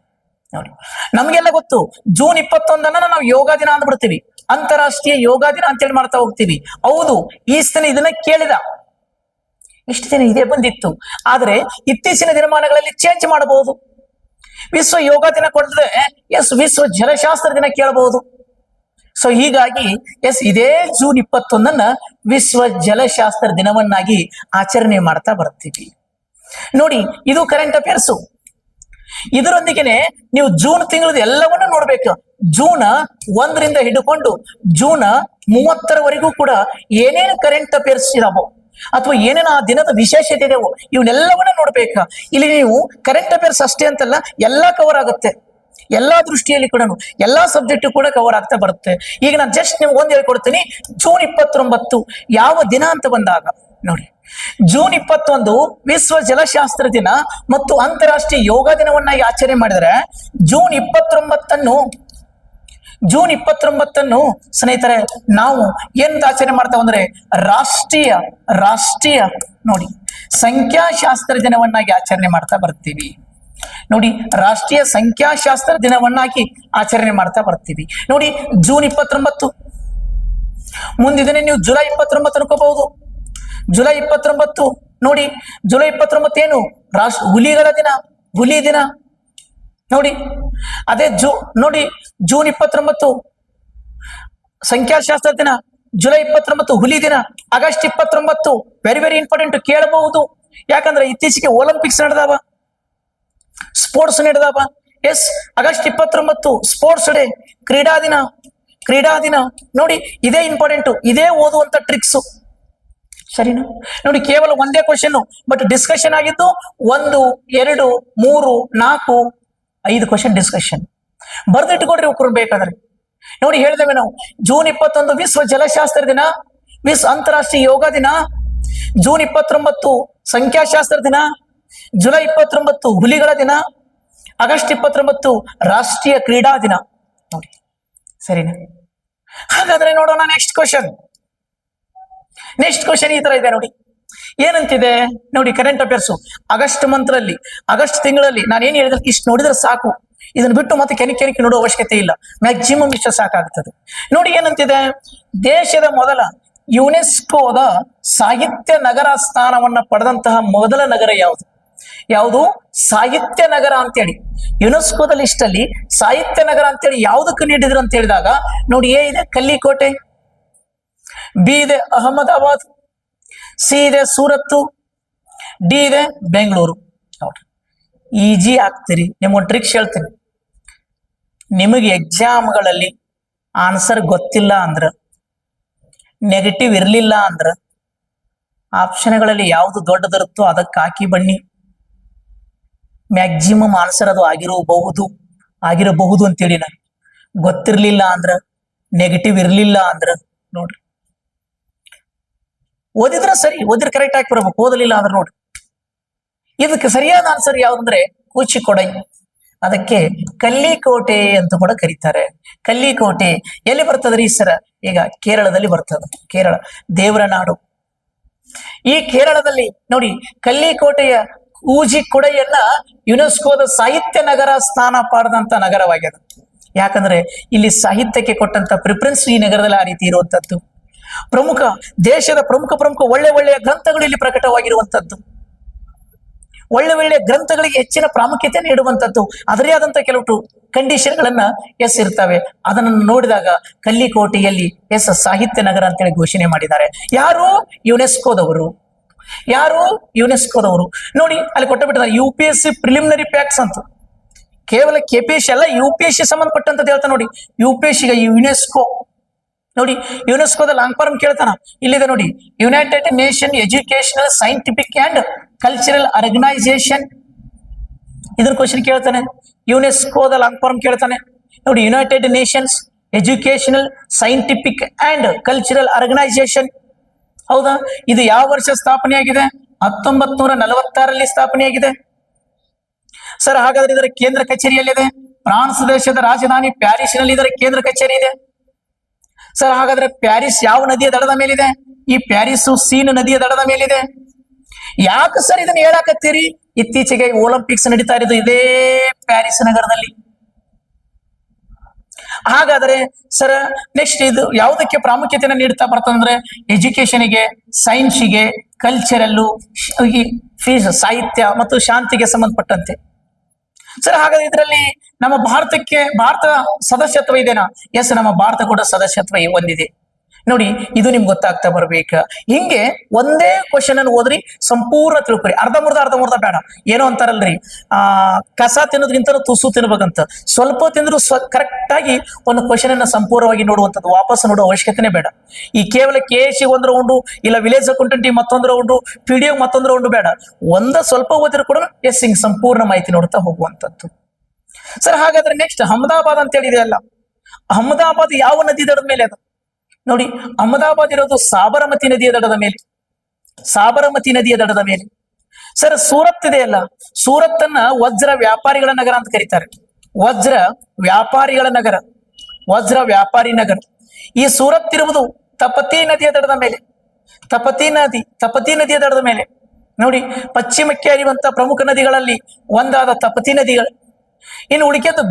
ನೋಡಿ, ನಮಗೆಲ್ಲ ಗೊತ್ತು ಜೂನ್ 21 ನಾವು ಯೋಗ ದಿನ ಅಂದ್ಬಿಡ್ತೀವಿ, ಅಂತಾರಾಷ್ಟ್ರೀಯ ಯೋಗ ದಿನ ಅಂತೇಳಿ ಮಾಡ್ತಾ ಹೋಗ್ತೀವಿ. ಹೌದು, ಈ ದಿನ ಇದನ್ನ ಕೇಳಿದ, ಇಷ್ಟು ದಿನ ಇದೇ ಬಂದಿತ್ತು. ಆದ್ರೆ ಇತ್ತೀಚಿನ ದಿನಮಾನಗಳಲ್ಲಿ ಚೇಂಜ್ ಮಾಡಬಹುದು. ವಿಶ್ವ ಯೋಗ ದಿನ ಕೊಡದೆ ಎಸ್ ವಿಶ್ವ ಜಲಶಾಸ್ತ್ರ ದಿನ ಕೇಳಬಹುದು. ಸೊ ಹೀಗಾಗಿ ಎಸ್ ಇದೇ ಜೂನ್ 21 ವಿಶ್ವ ಜಲಶಾಸ್ತ್ರ ದಿನವನ್ನಾಗಿ ಆಚರಣೆ ಮಾಡ್ತಾ ಬರ್ತೀವಿ. ನೋಡಿ, ಇದು ಕರೆಂಟ್ ಅಫೇರ್ಸು. ಇದರೊಂದಿಗೆನೆ ನೀವು ಜೂನ್ ತಿಂಗಳದ ಎಲ್ಲವನ್ನೂ ನೋಡ್ಬೇಕು. ಜೂನ್ 1 ಹಿಡ್ಕೊಂಡು ಜೂನ್ 30 ಕೂಡ ಏನೇನು ಕರೆಂಟ್ ಅಫೇರ್ಸ್ ಇದಾವೋ ಅಥವಾ ಏನೇನು ಆ ದಿನದ ವಿಶೇಷತೆ ಇದೆಯೋ ಇವನ್ನೆಲ್ಲವನ್ನ ನೋಡ್ಬೇಕ. ಇಲ್ಲಿ ನೀವು ಕರೆಂಟ್ ಅಫೇರ್ಸ್ ಅಷ್ಟೇ ಅಂತಲ್ಲ, ಎಲ್ಲಾ ಕವರ್ ಆಗುತ್ತೆ. ಎಲ್ಲಾ ದೃಷ್ಟಿಯಲ್ಲಿ ಕೂಡ ಎಲ್ಲಾ ಸಬ್ಜೆಕ್ಟ್ ಕೂಡ ಕವರ್ ಆಗ್ತಾ ಬರುತ್ತೆ. ಈಗ ನಾನು ಜಸ್ಟ್ ನಿಮ್ಗೆ ಒಂದ್ ಹೇಳ್ಕೊಡ್ತೀನಿ. ಜೂನ್ 29 ಯಾವ ದಿನ ಅಂತ ಬಂದಾಗ ನೋಡಿ, ಜೂನ್ 21 ವಿಶ್ವ ಜಲಶಾಸ್ತ್ರ ದಿನ ಮತ್ತು ಅಂತಾರಾಷ್ಟ್ರೀಯ ಯೋಗ ದಿನವನ್ನಾಗಿ ಆಚರಣೆ ಮಾಡಿದ್ರೆ ಜೂನ್ 29 ಸ್ನೇಹಿತರೆ ನಾವು ಎಂತ ಆಚರಣೆ ಮಾಡ್ತಾವ ಅಂದ್ರೆ ರಾಷ್ಟ್ರೀಯ ನೋಡಿ ಸಂಖ್ಯಾಶಾಸ್ತ್ರ ದಿನವನ್ನಾಗಿ ಆಚರಣೆ ಮಾಡ್ತಾ ಬರ್ತೀವಿ. ನೋಡಿ, ರಾಷ್ಟ್ರೀಯ ಸಂಖ್ಯಾಶಾಸ್ತ್ರ ದಿನವನ್ನಾಗಿ ಆಚರಣೆ ಮಾಡ್ತಾ ಬರ್ತೀವಿ. ನೋಡಿ, ಜೂನ್ 29 ಮುಂದಿದನೆ ನೀವು ಜುಲೈ 29 ಅನ್ಕೋಬಹುದು. ಜುಲೈ 29 ನೋಡಿ, ಜುಲೈ 29 ಏನು ಹುಲಿಗಳ ದಿನ, ಹುಲಿ ದಿನ. ನೋಡಿ, ಅದೇ ನೋಡಿ ಜೂನ್ 29 ಸಂಖ್ಯಾಶಾಸ್ತ್ರ ದಿನ, ಜುಲೈ 29 ಹುಲಿ ದಿನ, ಆಗಸ್ಟ್ 29 ವೆರಿ ವೆರಿ ಇಂಪಾರ್ಟೆಂಟ್ ಕೇಳಬಹುದು. ಯಾಕಂದ್ರೆ ಇತ್ತೀಚೆಗೆ ಒಲಿಂಪಿಕ್ಸ್ ನಡೆದಾವ, ಸ್ಪೋರ್ಟ್ಸ್ ನಡೆದಾವ. ಎಸ್, ಆಗಸ್ಟ್ 29 ಸ್ಪೋರ್ಟ್ಸ್ ಡೇ, ಕ್ರೀಡಾ ದಿನ. ನೋಡಿ, ಇದೇ ಇಂಪಾರ್ಟೆಂಟ್, ಇದೇ ಓದುವಂತ ಟ್ರಿಕ್ಸ್. ಸರಿನಾ? ನೋಡಿ, ಕೇವಲ ಒಂದೇ ಕ್ವಶನ್ ಬಟ್ ಡಿಸ್ಕಷನ್ ಆಗಿದ್ದು 1, 2, 3, 4, 5 ಕ್ವಶನ್ ಡಿಸ್ಕಷನ್. ಬರ್ದಿಟ್ಕೊಡ್ರಿ ಒಕ್ಕರು ಬೇಕಾದ್ರೆ. ನೋಡಿ, ಹೇಳಿದೇವೆ ನಾವು ಜೂನ್ 21 ವಿಶ್ವ ಜಲಶಾಸ್ತ್ರ ದಿನ, ವಿಶ್ವ ಅಂತಾರಾಷ್ಟ್ರೀಯ ಯೋಗ ದಿನ, ಜೂನ್ 29 ಸಂಖ್ಯಾಶಾಸ್ತ್ರ ದಿನ, ಜುಲೈ 29 ಹುಲಿಗಳ ದಿನ, ಆಗಸ್ಟ್ 29 ರಾಷ್ಟ್ರೀಯ ಕ್ರೀಡಾ ದಿನ. ನೋಡಿ, ಸರಿನಾ? ಹಾಗಾದ್ರೆ ನೋಡೋಣ ನೆಕ್ಸ್ಟ್ ಕ್ವಶನ್. ನೆಕ್ಸ್ಟ್ ಕ್ವಶನ್ ಈ ತರ ಇದೆ ನೋಡಿ. ಏನಂತಿದೆ ನೋಡಿ, ಕರೆಂಟ್ ಅಫೇರ್ಸ್ ಆಗಸ್ಟ್ ತಿಂಗಳಲ್ಲಿ ನಾನು ಏನ್ ಹೇಳಿದ್ರೆ ಇಷ್ಟು ನೋಡಿದ್ರೆ ಸಾಕು. ಇದನ್ನ ಬಿಟ್ಟು ಮತ್ತೆ ಕೆನಿಕೆ ನೋಡೋ ಅವಶ್ಯಕತೆ ಇಲ್ಲ. ಮ್ಯಾಕ್ಸಿಮಮ್ ಇಷ್ಟ ಸಾಕಾಗ್ತದೆ. ನೋಡಿ, ಏನಂತಿದೆ, ದೇಶದ ಮೊದಲ ಯುನೆಸ್ಕೋದ ಸಾಹಿತ್ಯ ನಗರ ಸ್ಥಾನವನ್ನ ಪಡೆದಂತಹ ಮೊದಲ ನಗರ ಯಾವುದು? ಸಾಹಿತ್ಯ ನಗರ ಅಂತೇಳಿ ಯುನೆಸ್ಕೋದ ಲಿಸ್ಟ್ ಅಲ್ಲಿ ಸಾಹಿತ್ಯ ನಗರ ಅಂತೇಳಿ ಯಾವುದಕ್ಕೆ ನೀಡಿದ್ರು ಅಂತ ಹೇಳಿದಾಗ ನೋಡಿ, ಎ ಇದೆ ಕಲ್ಲಿಕೋಟೆ, ಬಿ ಇದೆ ಅಹಮದಾಬಾದ್, ಸಿ ಇದೆ ಸೂರತ್ತು, ಡಿ ಇದೆ ಬೆಂಗಳೂರು. ನೋಡ್ರಿ, ಈಜಿ ಆಗ್ತೀರಿ. ನಿಮ್ಗೊಂದು ಟ್ರಿಕ್ಸ್ ಹೇಳ್ತೀನಿ. ನಿಮಗೆ ಎಕ್ಸಾಮ್ಗಳಲ್ಲಿ ಆನ್ಸರ್ ಗೊತ್ತಿಲ್ಲ ಅಂದ್ರ, ನೆಗೆಟಿವ್ ಇರ್ಲಿಲ್ಲ ಅಂದ್ರ ಆಪ್ಷನ್ಗಳಲ್ಲಿ ಯಾವುದು ದೊಡ್ಡದಿರುತ್ತೋ ಅದಕ್ಕೆ ಹಾಕಿ ಬನ್ನಿ. ಮ್ಯಾಕ್ಸಿಮಮ್ ಆನ್ಸರ್ ಅದು ಆಗಿರಬಹುದು ಅಂತೇಳಿ. ನಾನು ಗೊತ್ತಿರ್ಲಿಲ್ಲ ಅಂದ್ರ, ನೆಗೆಟಿವ್ ಇರ್ಲಿಲ್ಲ ಅಂದ್ರ ನೋಡ್ರಿ, ಓದಿದ್ರ ಸರಿ, ಓದಿದ್ರೆ ಕರೆಕ್ಟ್ ಆಗಿ ಬರ್ಬೇಕು. ಓದಲಿಲ್ಲ ಅಂದ್ರೆ ನೋಡ್ರಿ, ಇದಕ್ಕೆ ಸರಿಯಾದ ಆನ್ಸರ್ ಯಾವ್ದಂದ್ರೆ ಕೂಚಿಕೊಡೈ. ಅದಕ್ಕೆ ಕಲ್ಲಿಕೋಟೆ ಅಂತ ಕೂಡ ಕರೀತಾರೆ. ಕಲ್ಲಿಕೋಟೆ ಎಲ್ಲಿ ಬರ್ತದ್ರಿ ಸರ್? ಈಗ ಕೇರಳದಲ್ಲಿ ಬರ್ತದ. ಕೇರಳ ದೇವರ ನಾಡು. ಈ ಕೇರಳದಲ್ಲಿ ನೋಡಿ, ಕಲ್ಲಿಕೋಟೆಯ ಕೂಚಿಕೊಡೆಯನ್ನ ಯುನೆಸ್ಕೋದ ಸಾಹಿತ್ಯ ನಗರ ಸ್ಥಾನ ಪಡೆದಂತ ನಗರವಾಗ್ಯದ. ಯಾಕಂದ್ರೆ ಇಲ್ಲಿ ಸಾಹಿತ್ಯಕ್ಕೆ ಕೊಟ್ಟಂತ ಪ್ರಿಫರೆನ್ಸ್ ಈ ನಗರದಲ್ಲಿ ಆ ರೀತಿ ಇರುವಂತದ್ದು. ದೇಶದ ಪ್ರಮುಖ ಒಳ್ಳೆಯ ಗ್ರಂಥಗಳು ಇಲ್ಲಿ ಪ್ರಕಟವಾಗಿರುವಂತದ್ದು. ಒಳ್ಳೆಯ ಗ್ರಂಥಗಳಿಗೆ ಹೆಚ್ಚಿನ ಪ್ರಾಮುಖ್ಯತೆ ನೀಡುವಂತದ್ದು. ಅದರೇ ಆದಂತ ಕೆಲವು ಕಂಡೀಷನ್ಗಳನ್ನ ಇರ್ತವೆ. ಅದನ್ನು ನೋಡಿದಾಗ ಕಲ್ಲಿಕೋಟೆಯಲ್ಲಿ ಸಾಹಿತ್ಯ ನಗರ ಅಂತೇಳಿ ಘೋಷಣೆ ಮಾಡಿದ್ದಾರೆ. ಯಾರು? ಯುನೆಸ್ಕೋದವರು. ಯಾರು? ಯುನೆಸ್ಕೋದವರು. ನೋಡಿ ಅಲ್ಲಿ ಕೊಟ್ಟಬಿಟ್ಟಿದ್ದಾರೆ UPSC ಪ್ರಿಲಿಮಿನರಿ ಪ್ಯಾಕ್ಸ್ ಅಂತ. ಕೇವಲ KPSC ಅಲ್ಲ, UPSC ಸಂಬಂಧಪಟ್ಟಂತದ್ದು ಹೇಳ್ತಾ ನೋಡಿ. UPSC ಯುನೆಸ್ಕೋ ನೋಡಿ, ಯುನೆಸ್ಕೋದ ಲಾಂಗ್ ಫಾರ್ಮ್ ಕೇಳ್ತಾನ. ಇಲ್ಲಿದೆ ನೋಡಿ, United Nation Educational Scientific and Cultural Organisation. ಇದ್ರ ಕ್ವಶನ್ ಕೇಳ್ತಾನೆ. ಯುನೆಸ್ಕೋದ ಲಾಂಗ್ ಫಾರ್ಮ್ ಕೇಳ್ತಾನೆ ನೋಡಿ, United Nations Educational Scientific and Cultural Organisation. ಹೌದಾ? ಇದು ಯಾವ ವರ್ಷ ಸ್ಥಾಪನೆಯಾಗಿದೆ? 1946ರಲ್ಲಿ ಸ್ಥಾಪನೆಯಾಗಿದೆ. ಸರ್ ಹಾಗಾದ್ರೆ ಇದರ ಕೇಂದ್ರ ಕಚೇರಿಯಲ್ಲಿದೆ. ಫ್ರಾನ್ಸ್ ದೇಶದ ರಾಜಧಾನಿ ಪ್ಯಾರಿಸ್ನಲ್ಲಿ ಇದರ ಕೇಂದ್ರ ಕಚೇರಿ ಇದೆ. ಸರ್ ಹಾಗಾದ್ರೆ ಪ್ಯಾರಿಸ್ ಯಾವ ನದಿಯ ದಡದ ಮೇಲಿದೆ? ಈ ಪ್ಯಾರಿಸ್ ಸೀನ್ ನದಿಯ ದಡದ ಮೇಲಿದೆ. ಯಾಕೆ ಸರ್ ಇದನ್ನ ಹೇಳಾಕತ್ತೀರಿ? ಇತ್ತೀಚೆಗೆ ಒಲಿಂಪಿಕ್ಸ್ ನಡೀತಾ ಇರೋದು ಇದೇ ಪ್ಯಾರಿಸ್ ನಗರದಲ್ಲಿ. ಹಾಗಾದ್ರೆ ಸರ್ ನೆಕ್ಸ್ಟ್ ಇದು ಯಾವುದಕ್ಕೆ ಪ್ರಾಮುಖ್ಯತೆಯನ್ನು ನೀಡ್ತಾ ಬರ್ತಂದ್ರೆ ಎಜುಕೇಶನ್ಗೆ, ಸೈನ್ಸ್ಗೆ, ಕಲ್ಚರಲ್ಲು, ಸಾಹಿತ್ಯ ಮತ್ತು ಶಾಂತಿಗೆ ಸಂಬಂಧಪಟ್ಟಂತೆ. ಸರ್ ಹಾಗಾದ್ರೆ ಇದರಲ್ಲಿ ನಮ್ಮ ಭಾರತ ಸದಸ್ಯತ್ವ ಇದೆನಾ? ಎಸ್, ನಮ್ಮ ಭಾರತ ಕೂಡ ಸದಸ್ಯತ್ವ ಹೊಂದಿದೆ. ನೋಡಿ, ಇದು ನಿಮ್ಗೆ ಗೊತ್ತಾಗ್ತಾ ಬರ್ಬೇಕು. ಹಿಂಗೆ ಒಂದೇ ಕ್ವಶನ್ ಅನ್ನು ಓದ್ರಿ, ಸಂಪೂರ್ಣ ತಿಳ್ಕೊರಿ. ಅರ್ಧಮುರ್ಧ ಬೇಡ. ಏನೋ ಅಂತಾರಲ್ರಿ, ಕಸ ತಿನ್ನೋದ್ಗಿಂತ ತುಸು ತಿನ್ಬೇಕಂತ. ಸ್ವಲ್ಪ ತಿಂದ್ರು ಕರೆಕ್ಟ್ ಆಗಿ ಒಂದು ಕ್ವಶನ್ ಅನ್ನ ಸಂಪೂರ್ಣವಾಗಿ ನೋಡುವಂಥದ್ದು, ವಾಪಸ್ ನೋಡುವ ಅವಶ್ಯಕತೆನೇ ಬೇಡ. ಈ ಕೇವಲ KSC ಒಂದು ರೌಂಡು, ಇಲ್ಲ ವಿಲೇಜ್ ಅಕೌಂಟೆಂಟ್ ಮತ್ತೊಂದು ರೌಂಡು, PDF ಮತ್ತೊಂದು ರೌಂಡು ಬೇಡ. ಸ್ವಲ್ಪ ಓದಿದ್ರು ಕೂಡ ಹಿಂಗ್ ಸಂಪೂರ್ಣ ಮಾಹಿತಿ ನೋಡ್ತಾ ಹೋಗುವಂಥದ್ದು. ಸರ್ ಹಾಗಾದ್ರೆ ನೆಕ್ಸ್ಟ್ ಅಹಮದಾಬಾದ್ ಅಂತ ಹೇಳಿದೆ ಅಲ್ಲ, ಅಹಮದಾಬಾದ್ ಯಾವ ನದಿ ದಡದ ಮೇಲೆ ಅದು? ನೋಡಿ, ಅಹಮದಾಬಾದ್ ಇರೋದು ಸಾಬರಮತಿ ನದಿಯ ದಡದ ಮೇಲೆ. ಸಾಬರಮತಿ ನದಿಯ ದಡದ ಮೇಲೆ. ಸರ್ ಸೂರತ್ ಇದೆಯಲ್ಲ, ಸೂರತ್ತನ್ನ ವಜ್ರ ವ್ಯಾಪಾರಿಗಳ ನಗರ ಅಂತ ಕರೀತಾರೆ. ವಜ್ರ ವ್ಯಾಪಾರಿಗಳ ನಗರ, ವಜ್ರ ವ್ಯಾಪಾರಿ ನಗರ. ಈ ಸೂರತ್ ಇರುವುದು ತಪತಿ ನದಿಯ ದಡದ ಮೇಲೆ. ತಪತಿ ನದಿಯ ದಡದ ಮೇಲೆ. ನೋಡಿ, ಪಶ್ಚಿಮಕ್ಕೆ ಹರಿಯುವಂತ ಪ್ರಮುಖ ನದಿಗಳಲ್ಲಿ ಒಂದಾದ ತಪತಿ ನದಿಗಳು. ಇನ್ನು ಉಳಿಕೆದ್ದು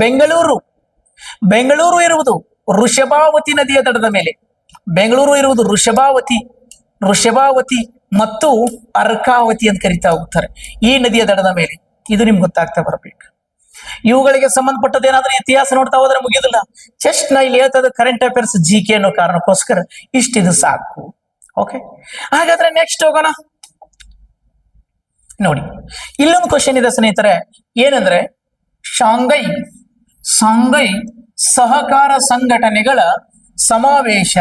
ಬೆಂಗಳೂರು ಇರುವುದು ವೃಷಭಾವತಿ ನದಿಯ ದಡದ ಮೇಲೆ. ಬೆಂಗಳೂರು ಇರುವುದು ವೃಷಭಾವತಿ ಮತ್ತು ಅರ್ಕಾವತಿ ಅಂತ ಕರೀತಾ ಹೋಗ್ತಾರೆ, ಈ ನದಿಯ ದಡದ ಮೇಲೆ. ಇದು ನಿಮ್ಗೆ ಗೊತ್ತಾಗ್ತಾ ಬರ್ಬೇಕು. ಇವುಗಳಿಗೆ ಸಂಬಂಧಪಟ್ಟದೇನಾದ್ರೂ ಇತಿಹಾಸ ನೋಡ್ತಾ ಹೋದ್ರೆ ಮುಗಿಯೋದಿಲ್ಲ. ಜಸ್ಟ್ ನಾ ಇಲ್ಲಿ ಹೇಳ್ತದ ಕರೆಂಟ್ ಅಫೇರ್ಸ್ GK ಅನ್ನೋ ಕಾರಣಕ್ಕೋಸ್ಕರ ಇಷ್ಟಿದು ಸಾಕು. ಓಕೆ, ಹಾಗಾದ್ರೆ ನೆಕ್ಸ್ಟ್ ಹೋಗೋಣ. ನೋಡಿ, ಇಲ್ಲೊಂದು ಕ್ವಶನ್ ಇದೆ ಸ್ನೇಹಿತರೆ. ಏನಂದ್ರೆ ಶಾಂಘೈ ಸಹಕಾರ ಸಂಘಟನೆಗಳ ಸಮಾವೇಶ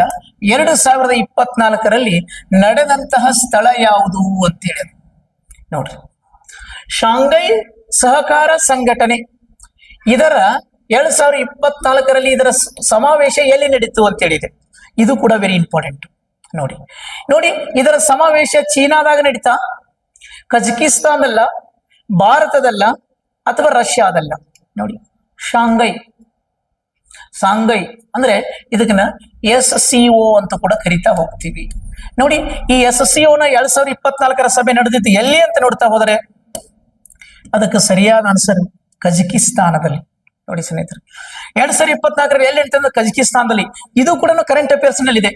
2024ರಲ್ಲಿ ನಡೆದಂತಹ ಸ್ಥಳ ಯಾವುದು ಅಂತ ಹೇಳಿದ್ರು. ನೋಡ್ರಿ, ಶಾಂಘೈ ಸಹಕಾರ ಸಂಘಟನೆ ಇದರ 2024ರಲ್ಲಿ ಇದರ ಸಮಾವೇಶ ಎಲ್ಲಿ ನಡೀತು ಅಂತ ಹೇಳಿದೆ. ಇದು ಕೂಡ ವೆರಿ ಇಂಪಾರ್ಟೆಂಟ್. ನೋಡಿ, ಇದರ ಸಮಾವೇಶ ಚೀನಾದಾಗ ನಡೀತಾ, ಕಜಕಿಸ್ತಾನದಲ್ಲ, ಭಾರತದಲ್ಲ, ಅಥವಾ ರಷ್ಯಾದಲ್ಲ. ನೋಡಿ, ಶಾಂಘೈ ಅಂದ್ರೆ ಇದನ್ನ SCO ಅಂತ ಕೂಡ ಕರಿತಾ ಹೋಗ್ತೀವಿ. ನೋಡಿ, ಈ SCOನ 2024ರ ಸಭೆ ನಡೆದಿದ್ದು ಎಲ್ಲಿ ಅಂತ ನೋಡ್ತಾ ಹೋದರೆ ಅದಕ್ಕೆ ಸರಿಯಾದ ಆನ್ಸರ್ ಕಜಕಿಸ್ತಾನದಲ್ಲಿ. ನೋಡಿ ಸ್ನೇಹಿತರೆ, 2024ರಲ್ಲಿ ಎಲ್ಲಿ ಅಂತಂದ್ರೆ ಕಜಕಿಸ್ತಾನದಲ್ಲಿ. ಇದು ಕೂಡ ಕರೆಂಟ್ ಅಫೇರ್ಸ್ ನಲ್ಲಿದೆ.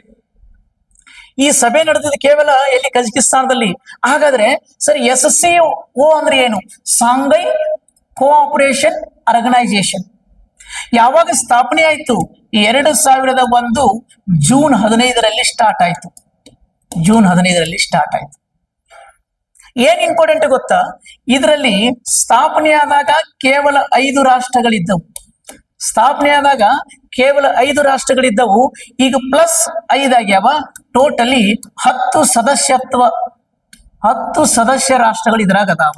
ಈ ಸಭೆ ನಡೆದಿದ್ದು ಕೇವಲ ಎಲ್ಲಿ? ಕಜಕಿಸ್ತಾನದಲ್ಲಿ. ಹಾಗಾದ್ರೆ ಸರ್ SCO ಅಂದ್ರೆ ಏನು? ಶಾಂಘೈ ಕೋಆಪರೇಷನ್ ಆರ್ಗನೈಸೇಷನ್ ಯಾವಾಗ ಸ್ಥಾಪನೆ ಆಯ್ತು? 2001 ಜೂನ್ 15ರಲ್ಲಿ ಸ್ಟಾರ್ಟ್ ಆಯ್ತು. ಏನ್ ಇಂಪಾರ್ಟೆಂಟ್ ಗೊತ್ತಾ? ಇದರಲ್ಲಿ ಸ್ಥಾಪನೆಯಾದಾಗ ಕೇವಲ 5 ರಾಷ್ಟ್ರಗಳಿದ್ದವು. ಈಗ +5 ಆಗ್ಯಾವ. ಟೋಟಲಿ 10 ಸದಸ್ಯ ರಾಷ್ಟ್ರಗಳು ಇದ್ರಾಗ ಅದಾವ.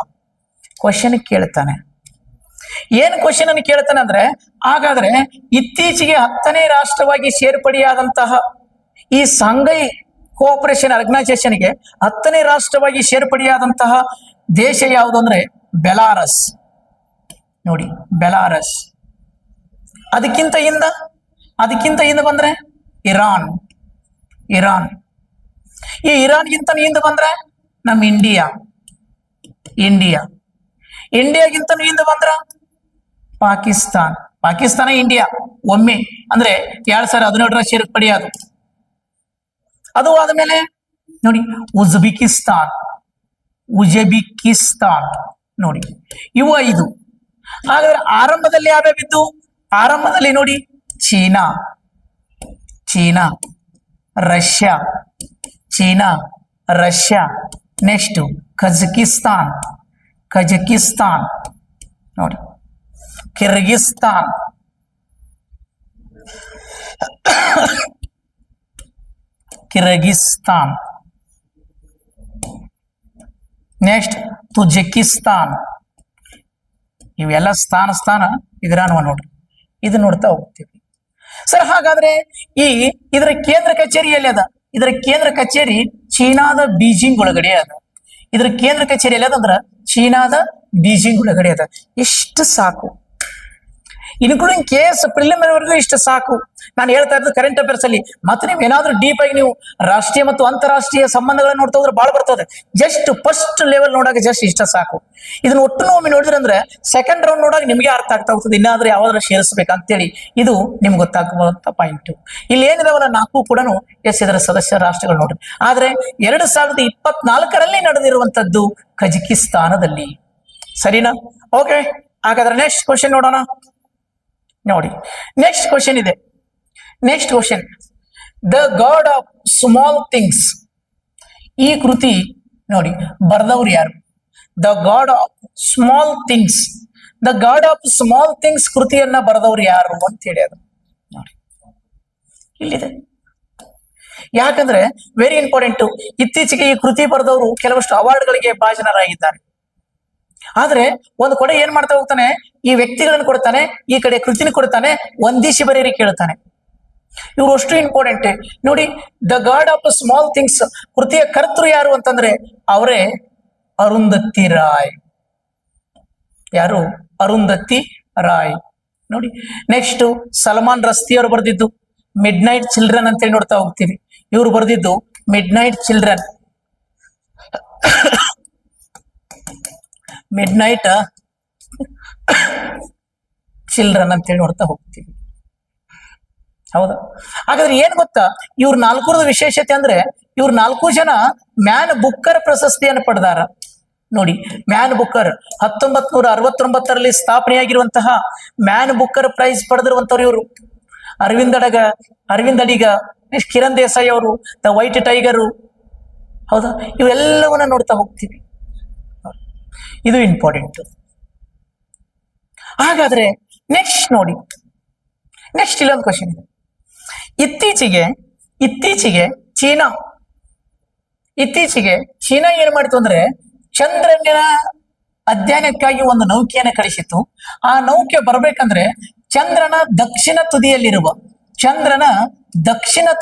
ಕ್ವಶನ್ ಕೇಳ್ತಾನೆ. ಏನ್ ಕ್ವಶನ್ ಅನ್ನು ಕೇಳ್ತಾನೆ ಅಂದ್ರೆ, ಹಾಗಾದ್ರೆ ಇತ್ತೀಚೆಗೆ 10ನೇ ರಾಷ್ಟ್ರವಾಗಿ ಸೇರ್ಪಡೆಯಾದಂತಹ ಈ ಶಾಂಘೈ ಕೋಆಪರೇಷನ್ ಆರ್ಗನೈಸೇಷನ್ಗೆ 10ನೇ ರಾಷ್ಟ್ರವಾಗಿ ಸೇರ್ಪಡೆಯಾದಂತಹ ದೇಶ ಯಾವುದು ಅಂದ್ರೆ ಬೆಲಾರಸ್. ನೋಡಿ, ಬೆಲಾರಸ್. ಅದಕ್ಕಿಂತ ಹಿಂದ ಬಂದ್ರೆ ಇರಾನ್. ಈ ಇರಾನ್ಗಿಂತ ಹಿಂದೆ ಬಂದ್ರೆ ನಮ್ಮ ಇಂಡಿಯಾಗಿಂತ ಹಿಂದೆ ಬಂದ್ರ ಪಾಕಿಸ್ತಾನ ಇಂಡಿಯಾ ಒಮ್ಮೆ ಅಂದ್ರೆ 2017ರ ಸೇರ್ಪಡೆಯಾದ. ಅದು ಆದ್ಮೇಲೆ ನೋಡಿ ಉಜ್ಬೇಕಿಸ್ತಾನ್. ನೋಡಿ, ಇವು 5. ಹಾಗಾದ್ರೆ ಆರಂಭದಲ್ಲಿ ಯಾವ್ಯಾವಿದ್ದು? ಆರಂಭದಲ್ಲಿ ನೋಡಿ China, China, Russia, China, Russia. Next Kazakhstan, Kazakhstan ನೋಡಿ, ಕಿರ್ಗಿಸ್ತಾನ್, ಕಿರ್ಗಿಸ್ತಾನ್. ನೆಕ್ಸ್ಟ್ ತುಜಕಿಸ್ತಾನ್. ಇವೆಲ್ಲ ಸ್ಥಾನ ಇದರಾನುವ ನೋಡ್ರಿ, ಇದು ನೋಡ್ತಾ ಹೋಗ್ತೀವಿ ಸರ್. ಹಾಗಾದ್ರೆ ಇದರ ಕೇಂದ್ರ ಕಚೇರಿ ಎಲ್ಲಿ ಅದ? ಇದರ ಕೇಂದ್ರ ಕಚೇರಿ ಚೀನಾದ ಬೀಜಿಂಗ್ ಒಳಗಡೆ ಅದ. ಇದರ ಕೇಂದ್ರ ಕಚೇರಿ ಎಲ್ಲಿ ಅದಂದ್ರ ಚೀನಾದ ಬೀಜಿಂಗ್ ಒಳಗಡೆ ಅದ. ಇಷ್ಟು ಸಾಕು, ಇನ್ಕ್ಲೂಡಿಂಗ್ ಕೇಸ್ ಪ್ರಿಲಿಮಿನರಿವರೆಗೂ ಇಷ್ಟು ಸಾಕು. ನಾನು ಹೇಳ್ತಾ ಇರೋದು ಕರೆಂಟ್ ಅಫೇರ್ಸ್ ಅಲ್ಲಿ. ಮತ್ತೆ ನೀವು ಏನಾದ್ರೂ ಡೀಪ್ ಆಗಿ ನೀವು ರಾಷ್ಟ್ರೀಯ ಮತ್ತು ಅಂತಾರಾಷ್ಟ್ರೀಯ ಸಂಬಂಧಗಳನ್ನ ನೋಡ್ತಾ ಹೋದ್ರೆ ಬಹಳ ಬರ್ತದೆ. ಜಸ್ಟ್ ಫಸ್ಟ್ ಲೆವೆಲ್ ನೋಡಾಗ ಜಸ್ಟ್ ಇಷ್ಟ ಸಾಕು. ಇದನ್ನ ಒಟ್ಟು ಒಮ್ಮೆ ನೋಡಿದ್ರೆ ಅಂದ್ರೆ ಸೆಕೆಂಡ್ ರೌಂಡ್ ನೋಡಾಗ ನಿಮ್ಗೆ ಅರ್ಥ ಆಗ್ತಾ ಹೋಗ್ತದೆ, ಇನ್ನಾದ್ರೂ ಯಾವ್ದಾರ ಸೇರಿಸಬೇಕಂತೇಳಿ. ಇದು ನಿಮ್ಗೆ ಗೊತ್ತಾಗುವಂತ ಪಾಯಿಂಟ್. ಇಲ್ಲಿ ಏನಿದಾವಲ್ಲ 4 ಕೂಡ ಇದರ ಸದಸ್ಯ ರಾಷ್ಟ್ರಗಳು ನೋಡ್ರಿ. ಆದ್ರೆ 2024ರಲ್ಲಿ ನಡೆದಿರುವಂತದ್ದು ಕಜಕಿಸ್ತಾನದಲ್ಲಿ. ಸರಿನಾ? ಓಕೆ, ಹಾಗಾದ್ರೆ ನೆಕ್ಸ್ಟ್ ಕ್ವಶನ್ ನೋಡೋಣ. ನೋಡಿ, ನೆಕ್ಸ್ಟ್ ಕ್ವಶನ್ ಇದೆ. Next question, the god of small things. ಈ ಕೃತಿ ನೋಡಿ ಬರ್ದವ್ರು ಯಾರು? The god of small things. The god of small things ಕೃತಿಯನ್ನ ಬರೆದವ್ರು ಯಾರು ಅಂತ ಹೇಳಿ ಅದು ನೋಡಿ ಇಲ್ಲಿದೆ. ಯಾಕಂದ್ರೆ ವೆರಿ ಇಂಪಾರ್ಟೆಂಟ್. ಇತ್ತೀಚೆಗೆ ಈ ಕೃತಿ ಬರೆದವರು ಕೆಲವಷ್ಟು ಅವಾರ್ಡ್ಗಳಿಗೆ ಭಾಜನರಾಗಿದ್ದಾರೆ. ಆದ್ರೆ ಒಂದು ಕಡೆ ಏನ್ ಮಾಡ್ತಾ ಹೋಗ್ತಾನೆ, ಈ ವ್ಯಕ್ತಿಗಳನ್ನು ಕೊಡ್ತಾನೆ, ಈ ಕಡೆ ಕೃತಿನ ಕೊಡ್ತಾನೆ, ಒಂದಿಸಿ ಬರೀರಿ ಕೇಳ್ತಾನೆ. ಇವ್ರು ಅಷ್ಟು ಇಂಪಾರ್ಟೆಂಟ್ ನೋಡಿ. The god of small things ಕೃತಿಯ ಕರ್ತೃ ಯಾರು ಅಂತಂದ್ರೆ ಅವರೇ ಅರುಂಧತಿ ರಾಯ್. ಯಾರು? ಅರುಂಧತಿ ರಾಯ್ ನೋಡಿ. ನೆಕ್ಸ್ಟ್ ಸಲ್ಮಾನ್ ರಸ್ತಿ ಅವರು ಬರೆದಿದ್ದು ಮಿಡ್ ನೈಟ್ ಚಿಲ್ಡ್ರನ್ ಅಂತೇಳಿ ನೋಡ್ತಾ ಹೋಗ್ತೀವಿ. ಇವ್ರು ಬರೆದಿದ್ದು mid night children, mid night children ಅಂತೇಳಿ ನೋಡ್ತಾ ಹೋಗ್ತೀವಿ. ಹೌದಾ? ಹಾಗಾದ್ರೆ ಏನ್ ಗೊತ್ತಾ, ಇವ್ರ 4 ವಿಶೇಷತೆ ಅಂದ್ರೆ ಇವ್ರ 4 ಜನ ಮ್ಯಾನ್ ಬುಕ್ಕರ್ ಪ್ರಶಸ್ತಿಯನ್ನು ಪಡೆದಾರ ನೋಡಿ. ಮ್ಯಾನ್ ಬುಕ್ಕರ್ 1969ರಲ್ಲಿ ಸ್ಥಾಪನೆಯಾಗಿರುವಂತಹ ಮ್ಯಾನ್ ಬುಕ್ಕರ್ ಪ್ರೈಸ್ ಪಡೆದಿರುವಂತವ್ರು ಇವರು. ಅರವಿಂದ್ ಅಡಿಗ, ಕಿರಣ್ ದೇಸಾಯಿ ಅವರು, ದ ವೈಟ್ ಟೈಗರು. ಹೌದಾ? ಇವೆಲ್ಲವನ್ನ ನೋಡ್ತಾ ಹೋಗ್ತೀವಿ. ಇದು ಇಂಪಾರ್ಟೆಂಟ್. ಹಾಗಾದ್ರೆ ನೆಕ್ಸ್ಟ್ ನೋಡಿ, ನೆಕ್ಸ್ಟ್ ಇಲ್ಲೊಂದು ಕ್ವಶನ್ ಇದೆ. ಇತ್ತೀಚೆಗೆ ಚೀನಾ ಏನ್ ಮಾಡಿತು ಅಂದ್ರೆ ಚಂದ್ರನ ಅಧ್ಯಯನಕ್ಕಾಗಿ ಒಂದು ನೌಕೆಯನ್ನು ಕಳಿಸಿತ್ತು. ಆ ನೌಕೆ ಬರ್ಬೇಕಂದ್ರೆ ಚಂದ್ರನ ದಕ್ಷಿಣ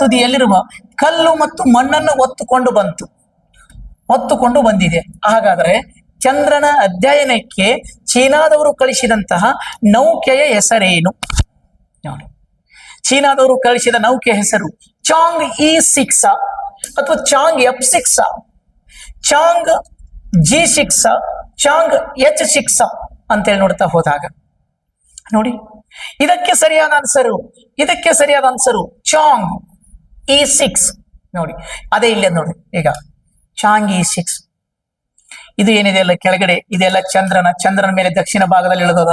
ತುದಿಯಲ್ಲಿರುವ ಕಲ್ಲು ಮತ್ತು ಮಣ್ಣನ್ನು ಹೊತ್ತುಕೊಂಡು ಬಂದಿದೆ. ಹಾಗಾದ್ರೆ ಚಂದ್ರನ ಅಧ್ಯಯನಕ್ಕೆ ಚೀನಾದವರು ಕಳಿಸಿದಂತಹ ನೌಕೆಯ ಹೆಸರೇನು ನೋಡಿ. ಚೀನಾದವರು ಕಳಿಸಿದ ನೌಕೆಯ ಹೆಸರು ಚಾಂಗ್ E6 ಅಥವಾ ಚಾಂಗ್ F6, ಚಾಂಗ್ G6, ಚಾಂಗ್ H6 ಅಂತೇಳಿ ನೋಡ್ತಾ ಹೋದಾಗ ನೋಡಿ, ಇದಕ್ಕೆ ಸರಿಯಾದ ಆನ್ಸರು ಚಾಂಗ್ E6 ನೋಡಿ. ಅದೇ ಇಲ್ಲೇ ನೋಡಿ, ಈಗ ಚಾಂಗ್ E6 ಇದು ಏನಿದೆ ಅಲ್ಲ ಕೆಳಗಡೆ ಇದೆಲ್ಲ ಚಂದ್ರನ ಮೇಲೆ ದಕ್ಷಿಣ ಭಾಗದಲ್ಲಿ ಇಳಿದದ.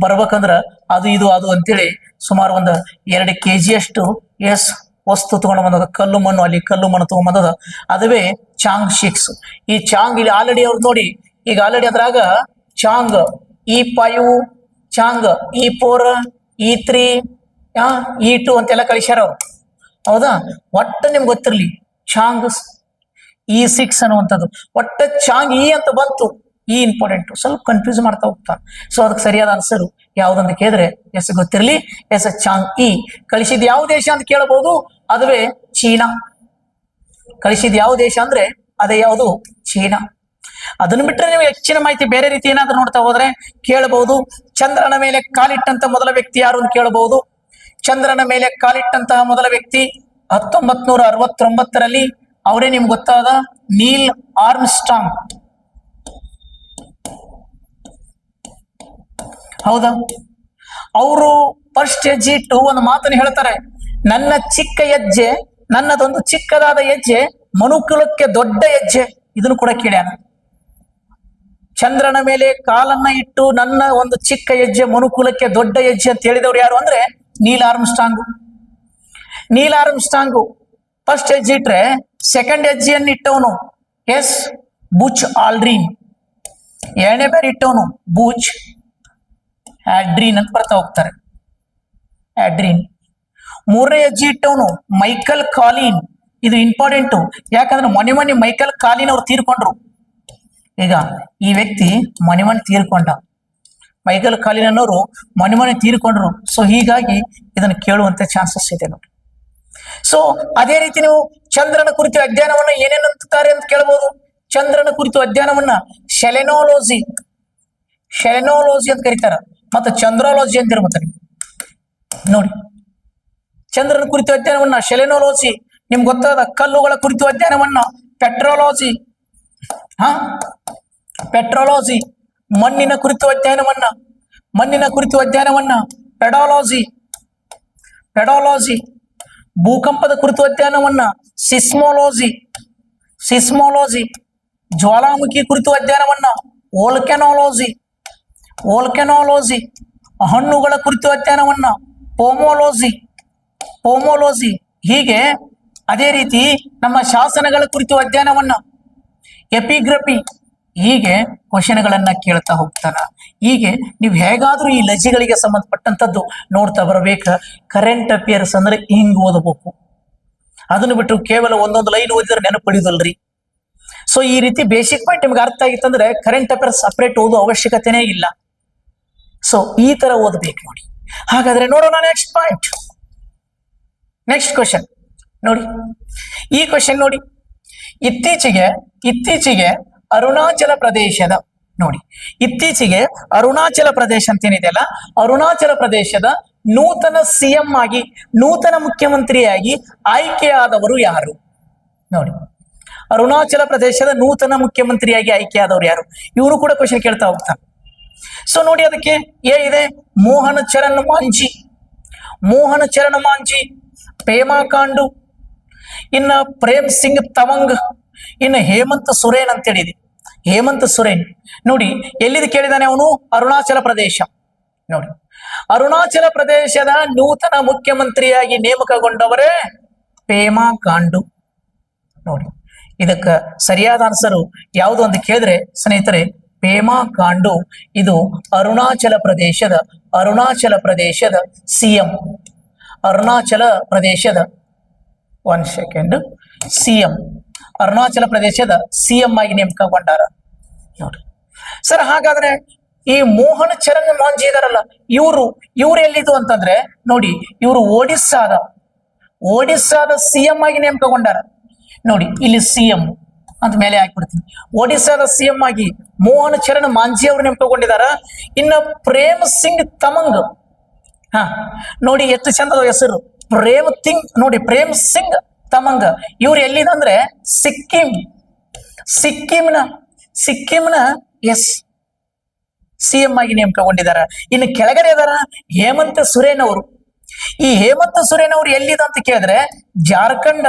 ಬರ್ಬೇಕಂದ್ರ ಅದು ಅಂತೇಳಿ ಸುಮಾರು ಒಂದು 2 kg ವಸ್ತು ತಗೊಂಡು ಬಂದದ. ಕಲ್ಲು ಮಣ್ಣು ತಗೊಂಡ್ಬಂದದ. ಅದುವೇ ಚಾಂಗ್ 6. ಈ ಚಾಂಗ್ ಇಲ್ಲಿ ಆಲ್ರೆಡಿ ಅವ್ರು ನೋಡಿ, ಈಗ ಆಲ್ರೆಡಿ ಅದ್ರಾಗ ಚಾಂಗ್ E5, ಚಾಂಗ್ E4, E3, E2 ಅಂತೆಲ್ಲ ಕಳಿಸ್ಯಾರ ಅವ್ರು. ಹೌದಾ? ಒಟ್ಟು ನಿಮ್ಗೆ ಗೊತ್ತಿರ್ಲಿ, ಚಾಂಗ್ E6 ಅನ್ನುವಂಥದ್ದು. ಒಟ್ಟ ಚಾಂಗ್ ಅಂತ ಬಂತು. ಇಂಪಾರ್ಟೆಂಟ್, ಸ್ವಲ್ಪ ಕನ್ಫ್ಯೂಸ್ ಮಾಡ್ತಾ ಹೋಗ್ತಾನೆ. ಸೊ ಅದಕ್ಕೆ ಸರಿಯಾದ ಆನ್ಸರ್ ಯಾವ್ದಂತ ಕೇಳಿದ್ರೆ ಗೊತ್ತಿರಲಿ, ಚಾಂಗ್ ಕಳಿಸಿದ ಯಾವ ದೇಶ ಅಂತ ಕೇಳಬಹುದು, ಅದುವೇ ಚೀನಾ. ಕಳಿಸಿದ ಯಾವ ದೇಶ ಅಂದ್ರೆ ಅದೇ ಯಾವುದು? ಚೀನಾ. ಅದನ್ನು ಬಿಟ್ಟರೆ ನೀವು ಹೆಚ್ಚಿನ ಮಾಹಿತಿ ಬೇರೆ ರೀತಿ ಏನಾದ್ರೂ ನೋಡ್ತಾ ಹೋದ್ರೆ ಕೇಳಬಹುದು. ಚಂದ್ರನ ಮೇಲೆ ಕಾಲಿಟ್ಟಂತ ಮೊದಲ ವ್ಯಕ್ತಿ ಯಾರು ಅಂತ ಕೇಳಬಹುದು. ಚಂದ್ರನ ಮೇಲೆ ಕಾಲಿಟ್ಟಂತಹ ಮೊದಲ ವ್ಯಕ್ತಿ 1969ರಲ್ಲಿ ಅವರೇ ನಿಮ್ಗೆ ಗೊತ್ತಾದ ನೀಲ್ ಆರ್ಮ್ಸ್ಟ್ರಾಂಗ್. ಹೌದಾ? ಅವರು ಫಸ್ಟ್ ಹೆಜ್ಜೆ ಇಟ್ಟು ಒಂದು ಮಾತನ್ನು ಹೇಳ್ತಾರೆ, ನನ್ನ ಚಿಕ್ಕ ಹೆಜ್ಜೆ, ನನ್ನದೊಂದು ಚಿಕ್ಕದಾದ ಹೆಜ್ಜೆ ಮನುಕುಲಕ್ಕೆ ದೊಡ್ಡ ಹೆಜ್ಜೆ. ಇದನ್ನು ಕೂಡ ಕೇಳ್ಯಾನ. ಚಂದ್ರನ ಮೇಲೆ ಕಾಲನ್ನ ಇಟ್ಟು ನನ್ನ ಒಂದು ಚಿಕ್ಕ ಹೆಜ್ಜೆ ಮನುಕುಲಕ್ಕೆ ದೊಡ್ಡ ಹೆಜ್ಜೆ ಅಂತ ಹೇಳಿದವರು ಯಾರು ಅಂದ್ರೆ ನೀಲ್ ಆರ್ಮ್ಸ್ಟ್ರಾಂಗು. ನೀಲ್ ಆರ್ಮ್ಸ್ಟ್ರಾಂಗು ಫಸ್ಟ್ ಹೆಜ್ಜೆ ಇಟ್ರೆ ಸೆಕೆಂಡ್ ಹೆಜ್ಜೆಯನ್ನು ಇಟ್ಟವನು ಎಸ್ ಬುಚ್ ಆಲ್ಡ್ರಿನ್. ಎರಡನೇ ಬೇರೆ ಇಟ್ಟವನು ಬುಚ್ ಆಡ್ರಿನ್ ಅಂತ ಬರ್ತಾ ಹೋಗ್ತಾರೆ, ಆಡ್ರಿನ್. ಮೂರನೇ ಹೆಜ್ಜೆ ಇಟ್ಟವನು ಮೈಕಲ್ ಕಾಲಿನ್. ಇದು ಇಂಪಾರ್ಟೆಂಟು, ಯಾಕಂದ್ರೆ ಮೊನ್ನೆ ಮೈಕಲ್ ಕಾಲಿನ್ ಅವ್ರು ತೀರ್ಕೊಂಡ್ರು. ಈಗ ಈ ವ್ಯಕ್ತಿ ಮೊನ್ನೆ ತೀರ್ಕೊಂಡ, ಮೈಕಲ್ ಕಾಲಿನ್ ಅನ್ನೋರು ಮೊನ್ನೆ ತೀರ್ಕೊಂಡ್ರು. ಸೊ ಹೀಗಾಗಿ ಇದನ್ನು ಕೇಳುವಂತ ಚಾನ್ಸಸ್ ಇದೆ ನೋಡಿ. ಸೊ ಅದೇ ರೀತಿ ನೀವು ಚಂದ್ರನ ಕುರಿತು ಅಧ್ಯಯನವನ್ನ ಏನೇನಂತಾರೆ ಅಂತ ಕೇಳಬಹುದು. ಚಂದ್ರನ ಕುರಿತು ಅಧ್ಯಯನವನ್ನ ಸೆಲೆನೋಲಜಿ ಅಂತ ಕರೀತಾರ, ಮತ್ತು ಚಂದ್ರಾಲಜಿ ಅಂತ ಇರ್ತಾರೆ ನೋಡಿ. ಚಂದ್ರನ ಕುರಿತು ಅಧ್ಯಯನವನ್ನ ಸೆಲೆನೋಲಜಿ, ನಿಮ್ಗೆ ಗೊತ್ತಾದ ಕಲ್ಲುಗಳ ಕುರಿತು ಅಧ್ಯಯನವನ್ನ ಪೆಟ್ರೋಲಾಜಿ, ಪೆಟ್ರೋಲಾಜಿ. ಮಣ್ಣಿನ ಕುರಿತು ಅಧ್ಯಯನವನ್ನ ಪೆಡಾಲಜಿ. ಭೂಕಂಪದ ಕುರಿತು ಅಧ್ಯಯನವನ್ನ ಸಿಸ್ಮೋಲಜಿ. ಜ್ವಾಲಾಮುಖಿ ಕುರಿತು ಅಧ್ಯಯನವನ್ನ ವೋಲ್ಕೆನಾಲಜಿ. ಹಣ್ಣುಗಳ ಕುರಿತು ಅಧ್ಯಯನವನ್ನ ಪೋಮೋಲಜಿ. ಹೀಗೆ ಅದೇ ರೀತಿ ನಮ್ಮ ಶಾಸನಗಳ ಕುರಿತು ಅಧ್ಯಯನವನ್ನ ಎಪಿಗ್ರಫಿ. ಹೀಗೆ ಕ್ವಶನ್ಗಳನ್ನ ಕೇಳ್ತಾ ಹೋಗ್ತಾರ. ಹೀಗೆ ನೀವು ಹೇಗಾದ್ರೂ ಈ ಲಜಿಗಳಿಗೆ ಸಂಬಂಧಪಟ್ಟಂತದ್ದು ನೋಡ್ತಾ ಬರಬೇಕ. ಕರೆಂಟ್ ಅಫೇರ್ಸ್ ಅಂದ್ರೆ ಹಿಂಗ್ ಓದಬೇಕು, ಅದನ್ನು ಬಿಟ್ಟು ಕೇವಲ ಒಂದೊಂದು ಲೈನ್ ಓದಿದ್ರೆ ನೆನಪಡಿದಲ್ರಿ. ಸೊ ಈ ರೀತಿ ಬೇಸಿಕ್ ಪಾಯಿಂಟ್ ನಿಮ್ಗೆ ಅರ್ಥ ಆಗಿತ್ತಂದ್ರೆ ಕರೆಂಟ್ ಅಫೇರ್ಸ್ ಸಪರೇಟ್ ಓದೋ ಅವಶ್ಯಕತೆನೇ ಇಲ್ಲ. ಸೊ ಈ ತರ ಓದಬೇಕು ನೋಡಿ. ಹಾಗಾದ್ರೆ ನೋಡೋಣ ನೆಕ್ಸ್ಟ್ ಪಾಯಿಂಟ್, ನೆಕ್ಸ್ಟ್ ಕ್ವಶನ್ ನೋಡಿ. ಈ ಕ್ವಶನ್ ನೋಡಿ, ಇತ್ತೀಚೆಗೆ ಅರುಣಾಚಲ ಪ್ರದೇಶದ ನೋಡಿ, ಇತ್ತೀಚೆಗೆ ಅರುಣಾಚಲ ಪ್ರದೇಶ ಅಂತೇನಿದೆಯಲ್ಲ, ಅರುಣಾಚಲ ಪ್ರದೇಶದ ನೂತನ ಸಿಎಂ ಆಗಿ, ನೂತನ ಮುಖ್ಯಮಂತ್ರಿಯಾಗಿ ಆಯ್ಕೆಯಾದವರು ಯಾರು ನೋಡಿ. ಅರುಣಾಚಲ ಪ್ರದೇಶದ ನೂತನ ಮುಖ್ಯಮಂತ್ರಿಯಾಗಿ ಆಯ್ಕೆಯಾದವರು ಯಾರು, ಇವರು ಕೂಡ ಕ್ವಶನ್ ಕೇಳ್ತಾ ಹೋಗ್ತಾರೆ. ಸೊ ನೋಡಿ, ಅದಕ್ಕೆ ಏ ಇದೆ ಮೋಹನ್ ಚರಣ್ ಮಾಂಜಿ, ಪೇಮಾ ಖಾಂಡು, ಇನ್ನ ಪ್ರೇಮ್ ಸಿಂಗ್ ತವಂಗ್, ಇನ್ನು ಹೇಮಂತ್ ಸೊರೇನ್ ಅಂತ ಹೇಳಿದೆ. ಹೇಮಂತ್ ಸೊರೇನ್ ನೋಡಿ ಎಲ್ಲಿದು ಕೇಳಿದಾನೆ ಅವನು, ಅರುಣಾಚಲ ಪ್ರದೇಶ ನೋಡಿ. ಅರುಣಾಚಲ ಪ್ರದೇಶದ ನೂತನ ಮುಖ್ಯಮಂತ್ರಿಯಾಗಿ ನೇಮಕಗೊಂಡವರೇ ಪೇಮಾ ಖಾಂಡು ನೋಡಿ. ಇದಕ್ಕ ಸರಿಯಾದ ಆನ್ಸರು ಯಾವುದು ಅಂತ ಕೇಳಿದ್ರೆ ಸ್ನೇಹಿತರೆ, ಪೇಮಾ ಖಾಂಡು ಇದು ಅರುಣಾಚಲ ಪ್ರದೇಶದ ಸಿಎಂ. ಅರುಣಾಚಲ ಪ್ರದೇಶದ ಸಿಎಂ, ಅರುಣಾಚಲ ಪ್ರದೇಶದ ಸಿಎಂ ಆಗಿ ನೇಮಕಗೊಂಡಾರ ನೋಡ್ರಿ ಸರ್. ಹಾಗಾದ್ರೆ ಈ ಮೋಹನ್ ಚರಣ್ ಮಾಂಜಿ ಇದಾರಲ್ಲ, ಇವರು ಎಲ್ಲಿದು ಅಂತಂದ್ರೆ ನೋಡಿ, ಇವರು ಒಡಿಸ್ಸಾದ ಸಿಎಂ ಆಗಿ ನೇಮಕಗೊಂಡಾರ ನೋಡಿ. ಇಲ್ಲಿ ಸಿಎಂ ಅಂತ ಮೇಲೆ ಹಾಕ್ಬಿಡ್ತೀನಿ. ಒಡಿಸ್ಸಾದ ಸಿಎಂ ಆಗಿ ಮೋಹನ್ ಚರಣ್ ಮಾಂಜಿ ಅವರು ನೇಮಕಗೊಂಡಿದಾರ. ಇನ್ನು ಪ್ರೇಮ್ ಸಿಂಗ್ ತಮಂಗ್ ನೋಡಿ, ಎಷ್ಟು ಚಂದದ ಹೆಸರು, ಪ್ರೇಮ್ ಸಿಂಗ್ ತಮಂಗ್. ಇವ್ರು ಎಲ್ಲಿದಂದ್ರೆ ಸಿಕ್ಕಿಂನ ಎಸ್ ಸಿಎಂ ಆಗಿ ನೇಮಕಗೊಂಡಿದಾರ. ಇನ್ನು ಕೆಳಗಡೆ ಇದಾರ ಹೇಮಂತ್ ಸೊರೇನ್ ಅವರು. ಈ ಹೇಮಂತ್ ಸೊರೇನ್ ಅವರು ಎಲ್ಲಿದ ಅಂತ ಕೇಳಿದ್ರೆ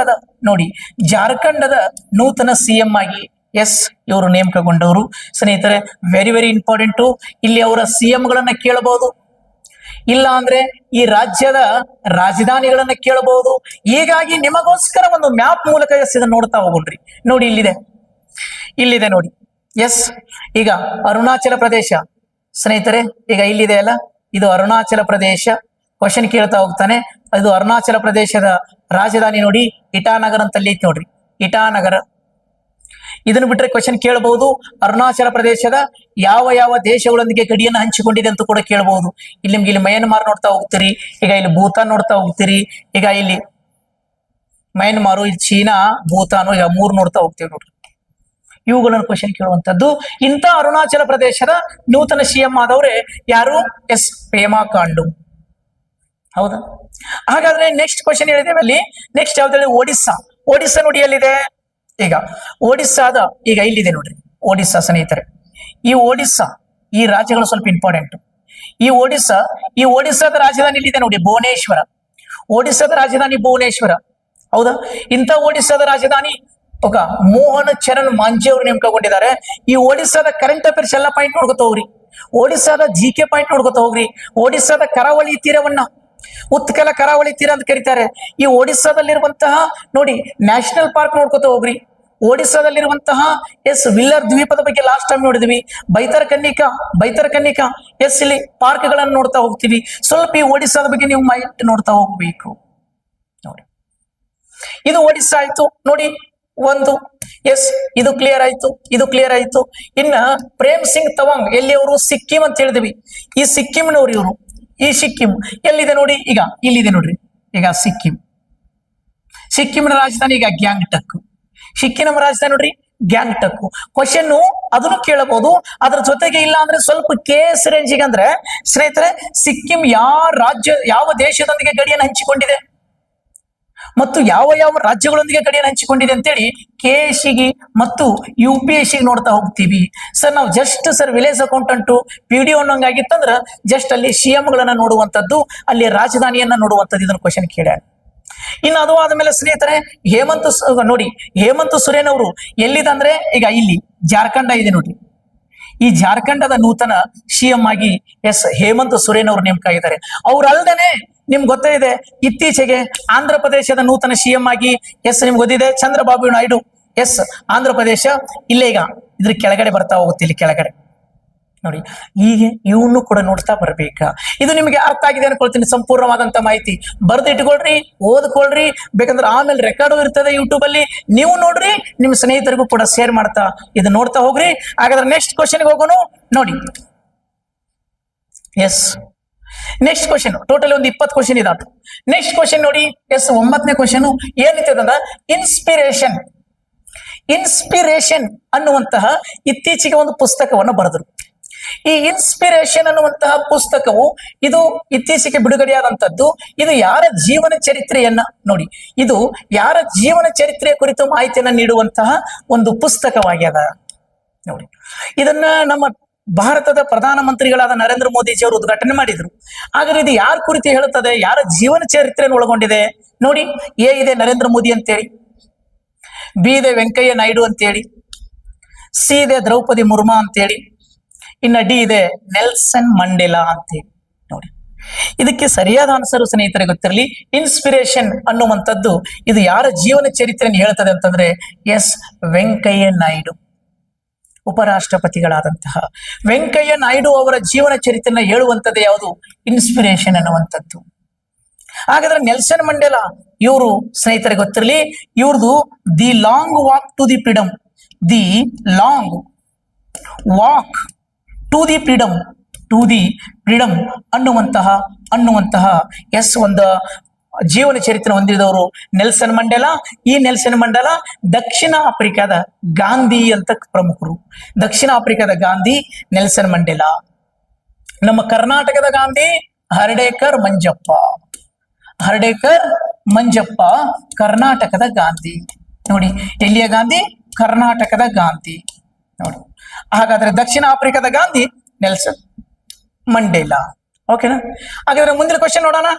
ಜಾರ್ಖಂಡದ ನೂತನ ಸಿಎಂ ಆಗಿ ಎಸ್ ಇವರು ನೇಮಕಗೊಂಡವರು. ಸ್ನೇಹಿತರೆ, ವೆರಿ ವೆರಿ ಇಂಪಾರ್ಟೆಂಟು. ಇಲ್ಲಿ ಅವರ ಸಿಎಂ ಗಳನ್ನ ಕೇಳಬಹುದು, ಇಲ್ಲ ಅಂದ್ರೆ ಈ ರಾಜ್ಯದ ರಾಜಧಾನಿಗಳನ್ನ ಕೇಳಬಹುದು. ಹೀಗಾಗಿ ನಿಮಗೋಸ್ಕರ ಒಂದು ಮ್ಯಾಪ್ ಮೂಲಕ ಇದನ್ನ ನೋಡ್ತಾ ಹೋಗ್ರಿ. ನೋಡಿ ಇಲ್ಲಿದೆ ನೋಡಿ ಎಸ್. ಈಗ ಅರುಣಾಚಲ ಪ್ರದೇಶ ಸ್ನೇಹಿತರೆ, ಈಗ ಇಲ್ಲಿದೆ ಅಲ್ಲ, ಇದು ಅರುಣಾಚಲ ಪ್ರದೇಶ. ಕ್ವಶನ್ ಕೇಳ್ತಾ ಹೋಗ್ತಾನೆ. ಇದು ಅರುಣಾಚಲ ಪ್ರದೇಶದ ರಾಜಧಾನಿ ನೋಡಿ ಇಟಾನಗರ್ ಅಂತ ಅಲ್ಲಿ ನೋಡ್ರಿ, ಇಟಾನಗರ. ಇದನ್ನು ಬಿಟ್ರೆ ಕ್ವಶನ್ ಕೇಳಬಹುದು, ಅರುಣಾಚಲ ಪ್ರದೇಶದ ಯಾವ ದೇಶಗಳೊಂದಿಗೆ ಗಡಿಯನ್ನು ಹಂಚಿಕೊಂಡಿದೆ ಅಂತ ಕೂಡ ಕೇಳಬಹುದು. ಇಲ್ಲಿ ನಿಮ್ಗೆ ಇಲ್ಲಿ ಮಯನ್ಮಾರ್ ನೋಡ್ತಾ ಹೋಗ್ತೀರಿ, ಈಗ ಇಲ್ಲಿ ಭೂತಾನ್ ನೋಡ್ತಾ ಹೋಗ್ತೀರಿ, ಈಗ ಇಲ್ಲಿ ಮಯನ್ಮಾರು, ಇಲ್ಲಿ ಚೀನಾ, ಭೂತಾನು, ಈಗ 3 ನೋಡ್ತಾ ಹೋಗ್ತೀವಿ ನೋಡ್ರಿ. ಇವುಗಳನ್ನು ಕ್ವಶನ್ ಕೇಳುವಂತದ್ದು. ಇಂಥ ಅರುಣಾಚಲ ಪ್ರದೇಶದ ನೂತನ ಸಿಎಂ ಆದವ್ರೆ ಯಾರು, ಎಸ್ ಪೇಮಾ ಖಾಂಡು. ಹೌದಾ? ಹಾಗಾದ್ರೆ ನೆಕ್ಸ್ಟ್ ಕ್ವಶನ್ ಹೇಳಿದ್ದೇವೆ ಅಲ್ಲಿ. ನೆಕ್ಸ್ಟ್ ಯಾವ್ದು, ಒಡಿಸ್ಸಾ ನೋಡಿ ಎಲ್ಲಿದೆ. ಈಗ ಒಡಿಸ್ಸಾದ ಈಗ ಇಲ್ಲಿದೆ ನೋಡ್ರಿ, ಒಡಿಸ್ಸಾ ಸ್ನೇಹಿತರೆ. ಈ ರಾಜ್ಯಗಳು ಸ್ವಲ್ಪ ಇಂಪಾರ್ಟೆಂಟ್. ಈ ಒಡಿಸ್ಸಾದ ರಾಜಧಾನಿ ಇಲ್ಲಿದೆ ನೋಡಿ, ಒಡಿಸ್ಸಾದ ರಾಜಧಾನಿ ಭುವನೇಶ್ವರ. ಹೌದಾ? ಇಂಥ ಒಡಿಸ್ಸಾದ ರಾಜಧಾನಿ ಓಕ ಮೋಹನ್ ಚರಣ್ ಮಾಂಜಿ ಅವರು ನೇಮಕಗೊಂಡಿದ್ದಾರೆ. ಈ ಒಡಿಸ್ಸಾದ ಕರೆಂಟ್ ಅಫೇರ್ಸ್ ಎಲ್ಲ ಪಾಯಿಂಟ್ ನೋಡ್ಕೊತ ಹೋಗ್ರಿ. ಒಡಿಸ್ಸಾದ GK ಪಾಯಿಂಟ್ ನೋಡ್ಕೊತ ಹೋಗ್ರಿ. ಒಡಿಸ್ಸಾದ ಕರಾವಳಿ ತೀರವನ್ನ ಉತ್ಕಲ ಕರಾವಳಿ ತೀರ ಅಂತ ಕರೀತಾರೆ. ಈ ಒಡಿಸ್ಸಾದಲ್ಲಿರುವಂತಹ ನೋಡಿ ನ್ಯಾಷನಲ್ ಪಾರ್ಕ್ ನೋಡ್ಕೊತ ಹೋಗ್ರಿ. ಒಡಿಸ್ಸಾದಲ್ಲಿರುವಂತಹ ವಿಲ್ಲರ್ ದ್ವೀಪದ ಬಗ್ಗೆ ಲಾಸ್ಟ್ ಟೈಮ್ ನೋಡಿದ್ವಿ. ಬೈತರಕನ್ನಿಕಾ ಇಲ್ಲಿ ಪಾರ್ಕ್ ಗಳನ್ನು ನೋಡ್ತಾ ಹೋಗ್ತೀವಿ. ಸ್ವಲ್ಪ ಈ ಒಡಿಸ್ಸಾದ ಬಗ್ಗೆ ನೀವು ಮಾಹಿತಿ ನೋಡ್ತಾ ಹೋಗ್ಬೇಕು. ನೋಡಿ ಇದು ಒಡಿಸ್ಸಾ ಆಯ್ತು. ನೋಡಿ ಒಂದು ಇದು ಕ್ಲಿಯರ್ ಆಯ್ತು. ಇನ್ನ ಪ್ರೇಮ್ ಸಿಂಗ್ ತವಾಂಗ್ ಎಲ್ಲಿ ಅವರು ಸಿಕ್ಕಿಂ ಅಂತ ಹೇಳಿದ್ವಿ. ಈ ಸಿಕ್ಕಿಂನವ್ರು ಇವರು. ಈ ಸಿಕ್ಕಿಂ ಎಲ್ಲಿದೆ ನೋಡಿ, ಈಗ ಇಲ್ಲಿದೆ ನೋಡ್ರಿ. ಈಗ ಸಿಕ್ಕಿಂನ ರಾಜಧಾನಿ ಈಗ ಗ್ಯಾಂಗ್ಟಕ್. ಸಿಕ್ಕಿಂನ ರಾಜಧಾನಿ ನೋಡ್ರಿ ಗ್ಯಾಂಗ್ಟಕ್. ಕ್ವಶನ್ ಅದನ್ನು ಕೇಳಬಹುದು. ಅದ್ರ ಜೊತೆಗೆ ಇಲ್ಲ ಅಂದ್ರೆ ಸ್ವಲ್ಪ ಕೇಸ್ ರೇಂಜಿಗೆ ಅಂದ್ರೆ ಸ್ನೇಹಿತರೆ, ಸಿಕ್ಕಿಂ ಯಾವ ದೇಶದೊಂದಿಗೆ ಗಡಿಯನ್ನು ಹಂಚಿಕೊಂಡಿದೆ ಮತ್ತು ಯಾವ ರಾಜ್ಯಗಳೊಂದಿಗೆ ಗಡಿಯನ್ನು ಹಂಚಿಕೊಂಡಿದೆ ಅಂತೇಳಿ KSಗೆ ಮತ್ತು UPSಗೆ ನೋಡ್ತಾ ಹೋಗ್ತೀವಿ. ಸರ್ ನಾವು ಜಸ್ಟ್ ವಿಲೇಜ್ ಅಕೌಂಟೆಂಟು PDO ಅನ್ನೋಂಗಾಗಿತ್ತಂದ್ರ ಜಸ್ಟ್ ಅಲ್ಲಿ CM ಗಳನ್ನ ನೋಡುವಂಥದ್ದು, ಅಲ್ಲಿ ರಾಜಧಾನಿಯನ್ನ ನೋಡುವಂಥದ್ದು. ಇದನ್ನ ಕ್ವಶನ್ ಕೇಳ್ಯಾರ. ಇನ್ನು ಅದು ಆದ್ಮೇಲೆ ಸ್ನೇಹಿತರೆ ಹೇಮಂತ್ ಸೊರೇನ್ ಅವರು ಎಲ್ಲಿದಂದ್ರೆ ಈಗ ಇಲ್ಲಿ ಜಾರ್ಖಂಡ ಇದೆ ನೋಡ್ರಿ. ಈ ಜಾರ್ಖಂಡದ ನೂತನ CM ಆಗಿ ಹೇಮಂತ್ ಸೊರೇನ್ ಅವರು ನೇಮಕ ಆಗಿದ್ದಾರೆ. ಅವ್ರಲ್ದೇನೆ ನಿಮ್ಗೆ ಗೊತ್ತೇ ಇದೆ, ಇತ್ತೀಚೆಗೆ ಆಂಧ್ರ ಪ್ರದೇಶದ ನೂತನ CM ಆಗಿ ನಿಮ್ಗೆ ಗೊತ್ತಿದೆ ಚಂದ್ರಬಾಬು ನಾಯ್ಡು. ಆಂಧ್ರ ಪ್ರದೇಶ ಇಲ್ಲೇ ಈಗ ಇದ್ರ ಕೆಳಗಡೆ ಬರ್ತಾ ಹೋಗುತ್ತೆ. ಇಲ್ಲಿ ಕೆಳಗಡೆ ನೋಡಿ, ಹೀಗೆ ಇವನು ಕೂಡ ನೋಡ್ತಾ ಬರ್ಬೇಕಾ. ಇದು ನಿಮಗೆ ಅರ್ಥ ಆಗಿದೆ ಅನ್ಕೊಳ್ತೀನಿ. ಸಂಪೂರ್ಣವಾದಂತ ಮಾಹಿತಿ ಬರ್ದಿಟ್ಕೊಳ್ರಿ, ಓದ್ಕೊಳ್ರಿ. ಬೇಕಂದ್ರೆ ಆಮೇಲೆ ರೆಕಾರ್ಡು ಇರ್ತದೆ ಯೂಟ್ಯೂಬ್ ಅಲ್ಲಿ, ನೀವು ನೋಡ್ರಿ, ನಿಮ್ ಸ್ನೇಹಿತರಿಗೂ ಕೂಡ ಶೇರ್ ಮಾಡ್ತಾ ಇದು ನೋಡ್ತಾ ಹೋಗ್ರಿ. ಹಾಗಾದ್ರೆ ನೆಕ್ಸ್ಟ್ ಕ್ವಶನ್ಗೆ ಹೋಗೋಣ. ನೋಡಿ ನೆಕ್ಸ್ಟ್ ಕ್ವಶನ್ ಟೋಟಲ್ ಒಂದು 20 ಕ್ವಶನ್ ಇದಾವೆ. ನೆಕ್ಸ್ಟ್ ಕ್ವಶನ್ ನೋಡಿ 9ನೇ ಕ್ವಶನ್ ಏನಿರ್ತದಂದ್ರ ಇನ್ಸ್ಪಿರೇಷನ್ ಅನ್ನುವಂತಹ ಇತ್ತೀಚೆಗೆ ಒಂದು ಪುಸ್ತಕವನ್ನು ಬರೆದರು. ಈ ಇನ್ಸ್ಪಿರೇಷನ್ ಅನ್ನುವಂತಹ ಪುಸ್ತಕವು ಇದು ಇತ್ತೀಚೆಗೆ ಬಿಡುಗಡೆಯಾದಂತದ್ದು. ಇದು ಯಾರ ಜೀವನ ಚರಿತ್ರೆಯನ್ನ ನೋಡಿ, ಇದು ಯಾರ ಜೀವನ ಚರಿತ್ರೆಯ ಕುರಿತು ಮಾಹಿತಿಯನ್ನ ನೀಡುವಂತಹ ಒಂದು ಪುಸ್ತಕವಾಗ್ಯದ. ನೋಡಿ, ಇದನ್ನ ನಮ್ಮ ಭಾರತದ ಪ್ರಧಾನಮಂತ್ರಿಗಳಾದ ನರೇಂದ್ರ ಮೋದಿಜಿ ಅವರು ಉದ್ಘಾಟನೆ ಮಾಡಿದ್ರು. ಹಾಗಾದ್ರೆ ಇದು ಯಾರ ಕುರಿತು ಹೇಳುತ್ತದೆ, ಯಾರ ಜೀವನ ಚರಿತ್ರೆಯನ್ನು ಒಳಗೊಂಡಿದೆ ನೋಡಿ. ಎ ಇದೆ ನರೇಂದ್ರ ಮೋದಿ ಅಂತೇಳಿ, ಬಿ ಇದೆ ವೆಂಕಯ್ಯ ನಾಯ್ಡು ಅಂತೇಳಿ, ಸಿ ಇದೆ ದ್ರೌಪದಿ ಮುರ್ಮು ಅಂತೇಳಿ, ಇನ್ನ ಡಿ ಇದೆ ನೆಲ್ಸನ್ ಮಂಡೇಲಾ ಅಂತೇಳಿ. ನೋಡಿ, ಇದಕ್ಕೆ ಸರಿಯಾದ ಆನ್ಸರ್ ಸ್ನೇಹಿತರೆ ಗೊತ್ತಿರಲಿ, ಇನ್ಸ್ಪಿರೇಷನ್ ಅನ್ನುವಂಥದ್ದು ಇದು ಯಾರ ಜೀವನ ಚರಿತ್ರೆಯನ್ನು ಹೇಳ್ತದೆ ಅಂತಂದ್ರೆ ವೆಂಕಯ್ಯ ನಾಯ್ಡು, ಉಪರಾಷ್ಟ್ರಪತಿಗಳಾದಂತಹ ವೆಂಕಯ್ಯ ನಾಯ್ಡು ಅವರ ಜೀವನ ಚರಿತ್ರೆಯನ್ನ ಹೇಳುವಂಥದ್ದು ಯಾವುದು, ಇನ್ಸ್ಪಿರೇಷನ್ ಅನ್ನುವಂಥದ್ದು. ಹಾಗಾದ್ರೆ ನೆಲ್ಸನ್ ಮಂಡೇಲಾ ಇವರು ಸ್ನೇಹಿತರೆ ಗೊತ್ತಿರಲಿ, ಇವ್ರದು the long walk to the freedom, the long walk to the freedom ಅನ್ನುವಂತಹ ಒಂದು ಜೀವನ ಚರಿತ್ರೆ ಹೊಂದಿದವರು ನೆಲ್ಸನ್ ಮಂಡೇಲಾ. ಈ ನೆಲ್ಸನ್ ಮಂಡೇಲಾ ದಕ್ಷಿಣ ಆಫ್ರಿಕಾದ ಗಾಂಧಿ ಅಂತ ಪ್ರಮುಖರು. ದಕ್ಷಿಣ ಆಫ್ರಿಕಾದ ಗಾಂಧಿ ನೆಲ್ಸನ್ ಮಂಡೇಲಾ. ನಮ್ಮ ಕರ್ನಾಟಕದ ಗಾಂಧಿ ಹರ್ಡೇಕರ್ ಮಂಜಪ್ಪ ಕರ್ನಾಟಕದ ಗಾಂಧಿ. ನೋಡಿ, ಎಲ್ಲಿಯ ಗಾಂಧಿ, ಕರ್ನಾಟಕದ ಗಾಂಧಿ. ನೋಡಿ, ಹಾಗಾದ್ರೆ ದಕ್ಷಿಣ ಆಫ್ರಿಕಾದ ಗಾಂಧಿ ನೆಲ್ಸನ್ ಮಂಡೇಲಾ. ಓಕೆನಾ? ಹಾಗಾದ್ರೆ ಮುಂದಿನ ಕ್ವಶನ್ ನೋಡೋಣ.